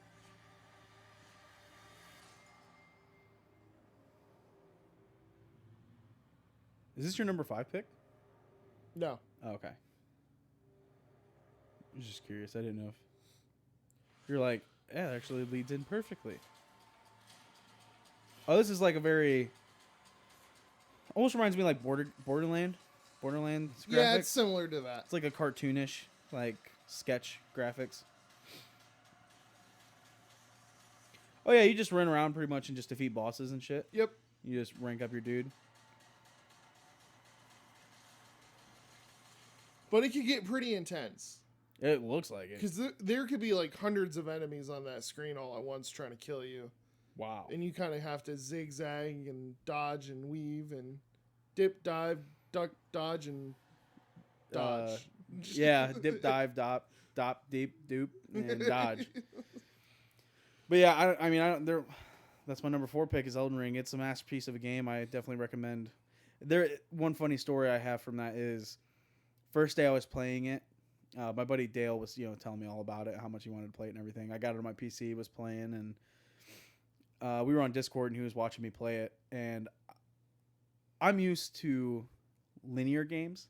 Is this your number 5 pick? No. Oh, okay. I was just curious. I didn't know if you're like, yeah, it actually leads in perfectly. Oh, this is like a very almost reminds me of like Borderlands graphics. Yeah, it's similar to that. It's like a cartoonish, like sketch graphics. Oh yeah, you just run around pretty much and just defeat bosses and shit. Yep. You just rank up your dude. But it could get pretty intense. It looks like it. Because there could be like hundreds of enemies on that screen all at once trying to kill you. Wow. And you kind of have to zigzag and dodge and weave and dip, dive, duck, dodge, and dodge. Yeah, dip, dive, dop, deep, dupe, and dodge. But yeah, I mean, that's my number 4 pick is Elden Ring. It's a masterpiece of a game. I definitely recommend. One funny story I have from that is, first day I was playing it, my buddy Dale was telling me all about it, how much he wanted to play it and everything. I got it on my PC, was playing, and we were on Discord and he was watching me play it. And I'm used to linear games,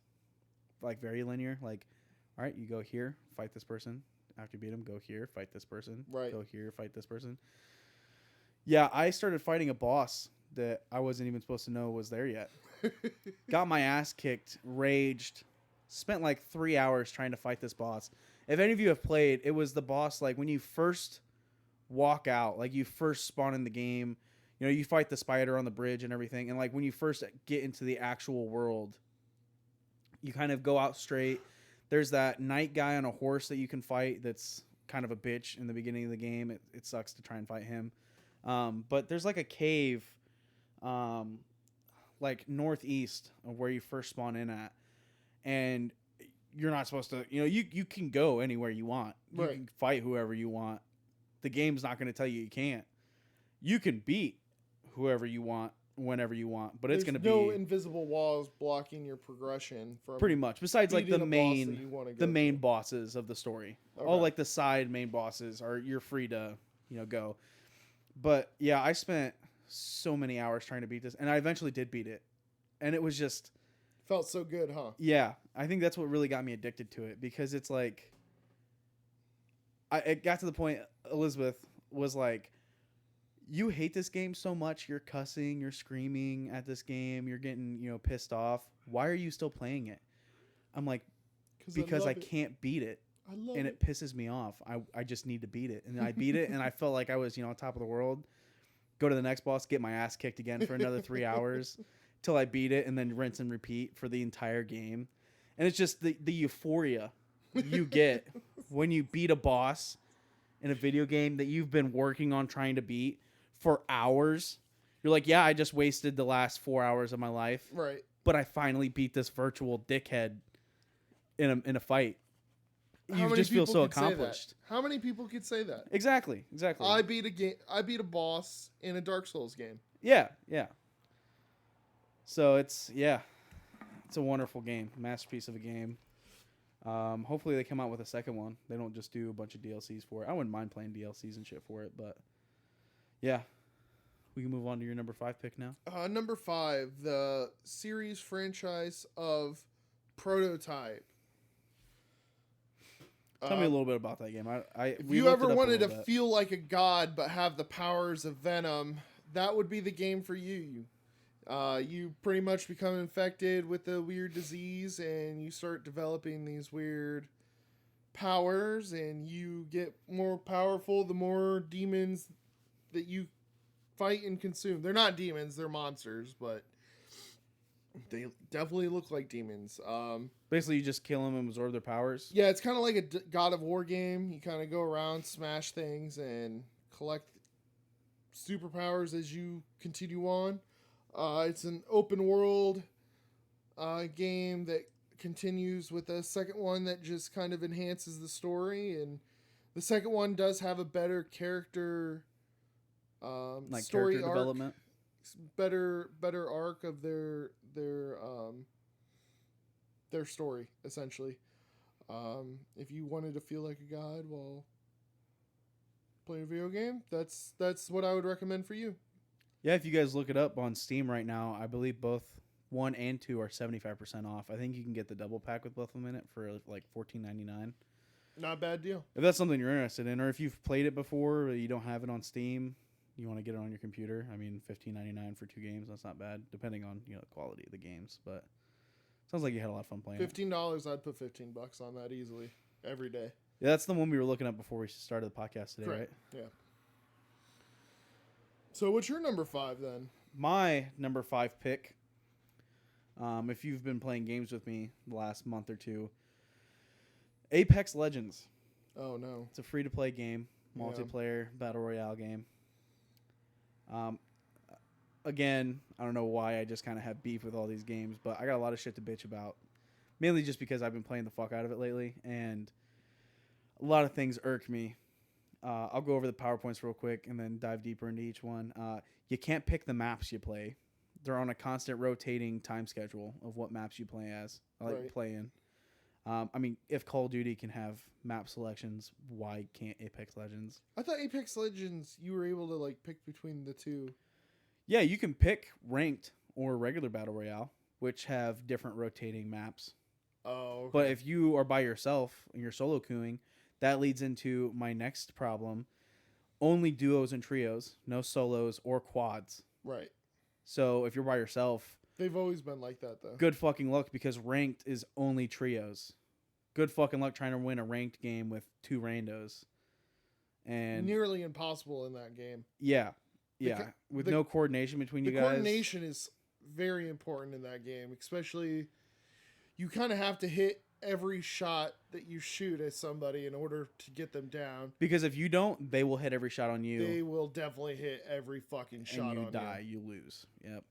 like very linear. Like, all right, you go here, fight this person. After you beat him, go here, fight this person. Right. Go here, fight this person. Yeah, I started fighting a boss that I wasn't even supposed to know was there yet. Got my ass kicked, raged, spent like 3 hours trying to fight this boss. If any of you have played, it was the boss like when you first walk out, like you first spawn in the game, you fight the spider on the bridge and everything, and like when you first get into the actual world, You kind of go out straight. There's that knight guy on a horse that you can fight that's kind of a bitch in the beginning of the game. It sucks to try and fight him. But there's like a cave like northeast of where you first spawn in at. And you're not supposed to, you can go anywhere you want. You Right. can fight whoever you want. The game's not going to tell you can't. You can beat whoever you want whenever you want, but it's There's going to no be invisible walls blocking your progression from pretty much. Besides like beating the a boss that you wanna the go main to. bosses of the story. Okay. All like the side main bosses are you're free to, go. But yeah, I spent so many hours trying to beat this, and I eventually did beat it. And it was just Felt so good, huh? yeah, I think that's what really got me addicted to it because it's like it got to the point Elizabeth was like, you hate this game so much, you're cussing, you're screaming at this game, you're getting, pissed off. Why are you still playing it? I'm like, because I can't beat it. I love And it. it pisses me off. I just need to beat it. And I beat it and I felt like I was, on top of the world. Go to the next boss, get my ass kicked again for another 3 hours till I beat it and then rinse and repeat for the entire game. And it's just the euphoria you get when you beat a boss in a video game that you've been working on trying to beat for hours. You're like, yeah, I just wasted the last 4 hours of my life, Right. but I finally beat this virtual dickhead in a fight. How You many just feel people so could say that? accomplished. How many people could say that? Exactly. I beat a boss in a Dark Souls game. Yeah. So it's a wonderful game, masterpiece of a game. Hopefully they come out with a second one. They don't just do a bunch of DLCs for it. I wouldn't mind playing DLCs and shit for it, but yeah, we can move on to your number 5 pick now. Number 5, the series franchise of Prototype. Tell me a little bit about that game. If we you looked ever it up a wanted to little bit. feel like a god but have the powers of Venom, that would be the game for you. You pretty much become infected with a weird disease and you start developing these weird powers and you get more powerful the more demons that you fight and consume. They're not demons, they're monsters, but they definitely look like demons. Basically, you just kill them and absorb their powers. Yeah, it's kind of like a God of War game. You kind of go around, smash things, and collect superpowers as you continue on. It's an open world game that continues with a second one that just kind of enhances the story. And the second one does have a better character Like story character arc, development. better arc of their story, essentially. If you wanted to feel like a god while playing a video game, that's what I would recommend for you. Yeah, if you guys look it up on Steam right now, I believe both 1 and 2 are 75% off. I think you can get the double pack with both of them in it for like $14.99. Not a bad deal. If that's something you're interested in, or if you've played it before but you don't have it on Steam, you want to get it on your computer. I mean, $15.99 for 2 games, that's not bad, depending on the quality of the games. But sounds like you had a lot of fun playing it. $15, I'd put $15 on that easily every day. Yeah, that's the one we were looking at before we started the podcast today, Correct. right? Yeah. So what's your number 5 then? My number 5 pick, if you've been playing games with me the last month or two, Apex Legends. Oh no. It's a free-to-play game, Yeah. multiplayer battle royale game. Again, I don't know why I just kind of have beef with all these games, but I got a lot of shit to bitch about. Mainly just because I've been playing the fuck out of it lately, and a lot of things irk me. I'll go over the PowerPoints real quick and then dive deeper into each one. You can't pick the maps you play. They're on a constant rotating time schedule of what maps you play as, Right. play in. I mean, if Call of Duty can have map selections, why can't Apex Legends? I thought Apex Legends you were able to like pick between the two. Yeah, you can pick ranked or regular battle royale, which have different rotating maps. Oh. But if you are by yourself and you're solo queuing, that leads into my next problem. Only duos and trios, no solos or quads. Right. So if you're by yourself, They've always been like that though. good fucking luck because ranked is only trios. Good fucking luck trying to win a ranked game with 2 randos. And Nearly impossible in that game. yeah. co- With the- no coordination between The you guys. coordination is very important in that game, especially you kind of have to hit every shot that you shoot at somebody in order to get them down. Because if you don't, they will hit every shot on you. They will definitely hit every fucking shot and you on die, you lose. Yep.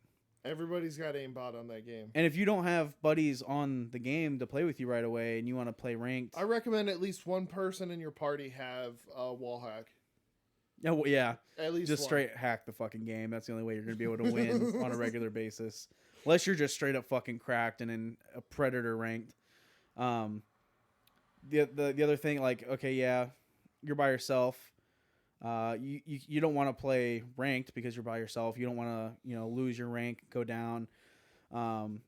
Everybody's got aimbot on that game. And if you don't have buddies on the game to play with you right away and you want to play ranked, I recommend at least one person in your party have a wall hack. yeah, At least just one. straight hack the fucking game. That's the only way you're going to be able to win on a regular basis. Unless you're just straight up fucking cracked and in a predator ranked. The other thing, like, okay, yeah, you're by yourself. You don't want to play ranked because you're by yourself. You don't want to, lose your rank, go down. And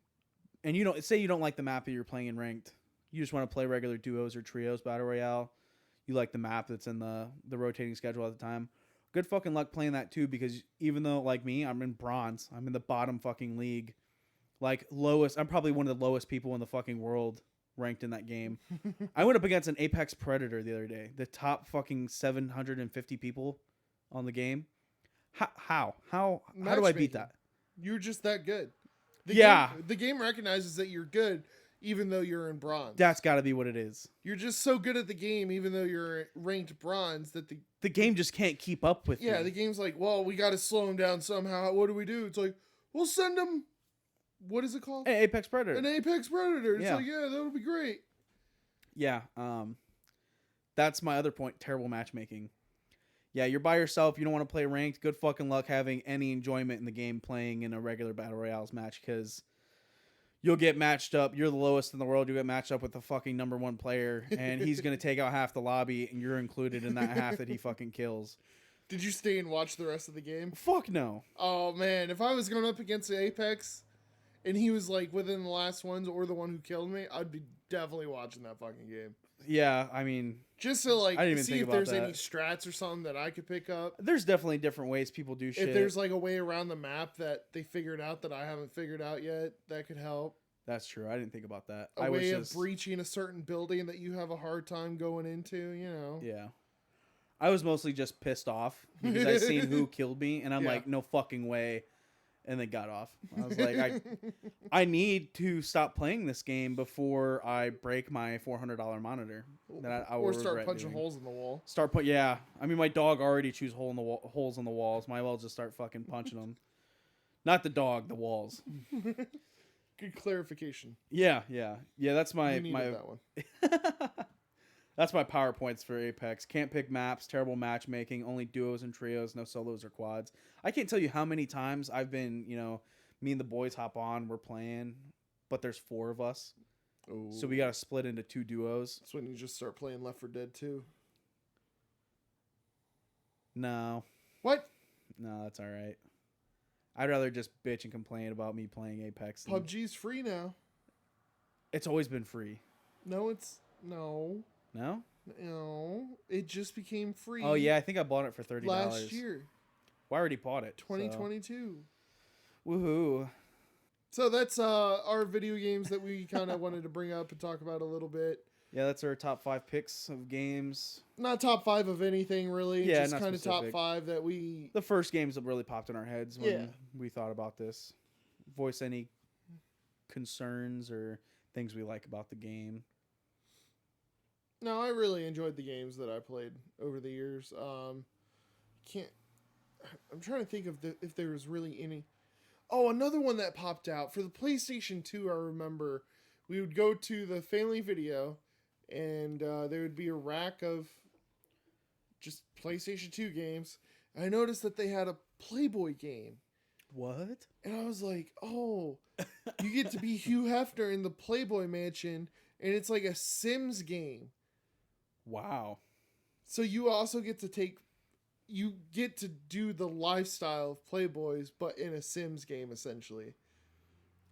say you don't like the map that you're playing in ranked. You just want to play regular duos or trios battle royale. You like the map that's in the rotating schedule at the time. Good fucking luck playing that too, because even though, like me, I'm in bronze. I'm in the bottom fucking league. Like lowest, I'm probably one of the lowest people in the fucking world ranked in that game. I went up against an Apex Predator the other day. The top fucking 750 people on the game. How do I beat Matchmaking. that? You're just that good. Yeah. The game recognizes that you're good even though you're in bronze. That's got to be what it is. You're just so good at the game even though you're ranked bronze that The game just can't keep up with yeah, you. the game's like, well, we got to slow him down somehow. What do we do? It's like, we'll send him. What is it called? Hey, Apex Predator. An Apex Predator. It's Yeah. like, yeah, that'll be great. Yeah, that's my other point. Terrible matchmaking. Yeah, you're by yourself. You don't want to play ranked. Good fucking luck having any enjoyment in the game playing in a regular Battle Royales match, because you'll get matched up. You're the lowest in the world. You get matched up with the fucking number one player, and he's going to take out half the lobby, and you're included in that half that he fucking kills. Did you stay and watch the rest of the game? Fuck no. Oh, man. If I was going up against the Apex and he was like within the last ones or the one who killed me, I'd be definitely watching that fucking game. Yeah, I mean, Just to like I didn't even see think if about there's that. any strats or something that I could pick up. there's definitely different ways people do shit. If there's like a way around the map that they figured out that I haven't figured out yet, that could help. That's true. I didn't think about that. A I was way of just breaching a certain building that you have a hard time going into. Yeah. I was mostly just pissed off because I seen who killed me, and I'm Yeah. like, no fucking way. And they got off. I was like, I need to stop playing this game before I break my $400 monitor. That I will or start regret punching doing. holes in the wall. Yeah. I mean, my dog already chews holes in the walls. Might well just start fucking punching them. Not the dog, the walls. Good clarification. Yeah. That's You my needed that one. That's my PowerPoints for Apex. Can't pick maps, terrible matchmaking, only duos and trios, no solos or quads. I can't tell you how many times I've been, me and the boys hop on, we're playing, but there's 4 of us. So we got to split into 2 duos. That's when you just start playing Left 4 Dead 2. No, What? that's all right. I'd rather just bitch and complain about me playing Apex. PUBG's free now. It's always been free. No, it's no. It just became free. Oh, yeah, I think I bought it for $30. last year, Well, I already bought it. 2022. So. Woohoo. So that's our video games that we kind of wanted to bring up and talk about a little bit. Yeah, that's our top 5 picks of games. Not top 5 of anything really. Yeah, just not kind of top specific. 5 that we. The first games that really popped in our heads when Yeah. we thought about this. Voice any concerns or things we like about the game. No, I really enjoyed the games that I played over the years. I'm trying to think of if there was really any. Oh, another one that popped out for the PlayStation 2. I remember we would go to the family video, and there would be a rack of just PlayStation 2 games. I noticed that they had a Playboy game. What? And I was like, oh, you get to be Hugh Hefner in the Playboy Mansion, and it's like a Sims game. Wow. So you also get to do the lifestyle of Playboys, but in a Sims game, essentially.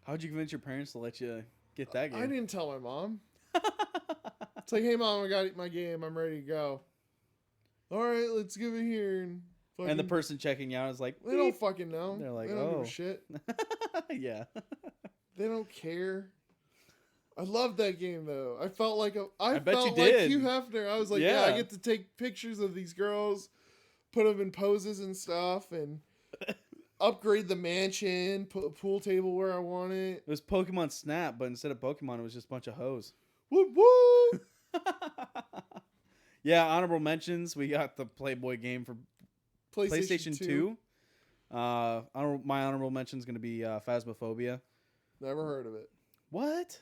How'd you convince your parents to let you get that game? I didn't tell my mom. It's like, hey, Mom, I got my game. I'm ready to go. All right, let's give it here. And the person checking you out is like, They don't fucking know. They're like, they don't give oh. a shit. yeah. They don't care. I love that game though. I felt like I bet you felt did. like Hugh Hefner. I was like, yeah, I Yeah. get to take pictures of these girls, put them in poses and stuff, and upgrade the mansion, put a pool table where I want it. It was Pokemon Snap, but instead of Pokemon, it was just a bunch of hoes. Woo woo! Yeah, honorable mentions. We got the Playboy game for PlayStation 2. My honorable mention is going to be Phasmophobia. Never heard of it. What?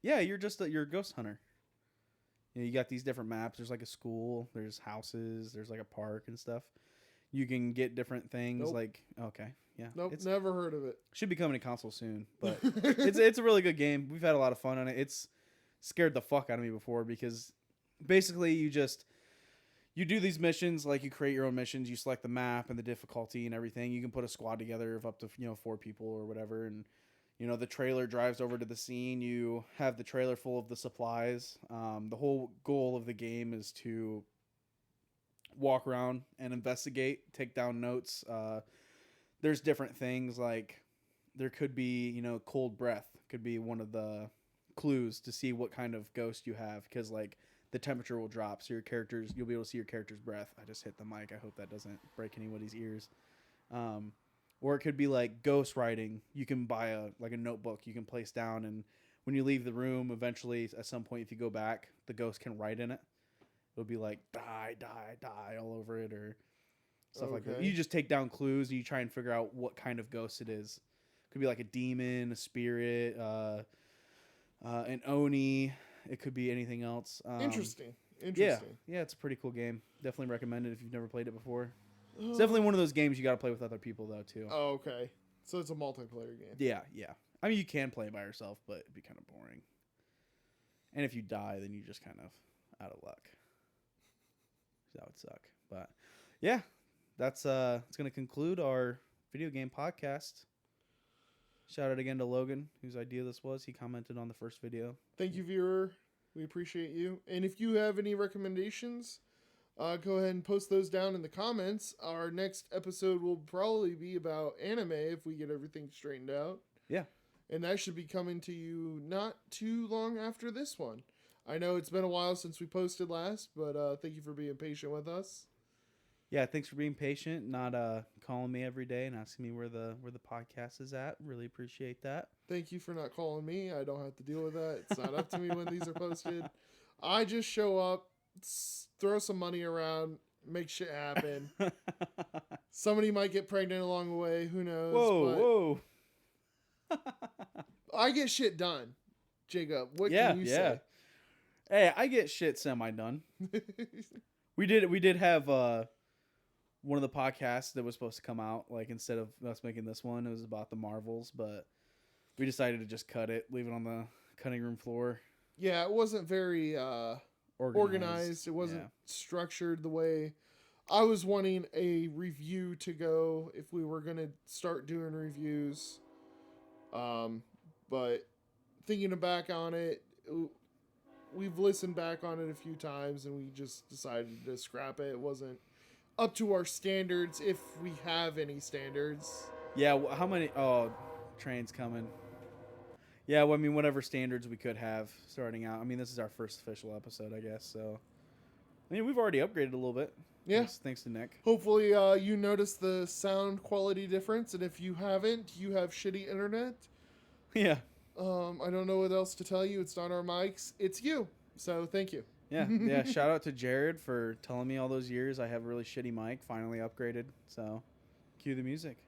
Yeah, you're a ghost hunter. You got these different maps. There's like a school. There's houses. There's like a park and stuff. You can get different things. Nope. Like, okay, yeah. Nope, never heard of it. Should be coming to console soon, but it's a really good game. We've had a lot of fun on it. It's scared the fuck out of me before because basically you do these missions, like you create your own missions, you select the map and the difficulty and everything. You can put a squad together of up to 4 people or whatever, and the trailer drives over to the scene. You have the trailer full of the supplies. The whole goal of the game is to walk around and investigate, take down notes. There's different things, like there could be, cold breath could be one of the clues to see what kind of ghost you have, because like the temperature will drop, so you'll be able to see your character's breath. I just hit the mic. I hope that doesn't break anybody's ears. Or it could be like ghost writing. You can buy a notebook you can place down, and when you leave the room, eventually at some point, if you go back, the ghost can write in it. It'll be like die, die, die all over it, or stuff like that. You just take down clues and you try and figure out what kind of ghost it is. It could be like a demon, a spirit, an oni. It could be anything else. Interesting. Yeah, it's a pretty cool game. Definitely recommend it if you've never played it before. It's definitely one of those games you got to play with other people though too. Oh, okay. So it's a multiplayer game. Yeah. I mean, you can play by yourself, but it'd be kind of boring. And if you die, then you're just kind of out of luck. So that would suck. But yeah, that's it's gonna conclude our video game podcast. Shout out again to Logan, whose idea this was. He commented on the first video. Thank you, viewer. We appreciate you. And if you have any recommendations, go ahead and post those down in the comments. Our next episode will probably be about anime if we get everything straightened out. Yeah. And that should be coming to you not too long after this one. I know it's been a while since we posted last, but thank you for being patient with us. Yeah, thanks for being patient, not calling me every day and asking me where the podcast is at. Really appreciate that. Thank you for not calling me. I don't have to deal with that. It's not up to me when these are posted. I just show up, throw some money around, make shit happen. Somebody might get pregnant along the way. Who knows? Whoa. I get shit done. Jacob, what can you say? Hey, I get shit semi-done. We did have one of the podcasts that was supposed to come out, like instead of us making this one, it was about the Marvels, but we decided to just cut it, leave it on the cutting room floor. Yeah, it wasn't very organized. It wasn't structured the way I was wanting a review to go if we were going to start doing reviews. But thinking back on it, we've listened back on it a few times and we just decided to scrap it. It wasn't up to our standards, if we have any standards. Yeah, how many? Oh, train's coming. Yeah, well, I mean, whatever standards we could have starting out. I mean, this is our first official episode, I guess. So, I mean, we've already upgraded a little bit. Yeah. Thanks to Nick. Hopefully, you notice the sound quality difference, and if you haven't, you have shitty internet. Yeah. I don't know what else to tell you. It's not our mics. It's you. So, thank you. Yeah. Shout out to Jared for telling me all those years I have a really shitty mic. Finally upgraded. So, cue the music.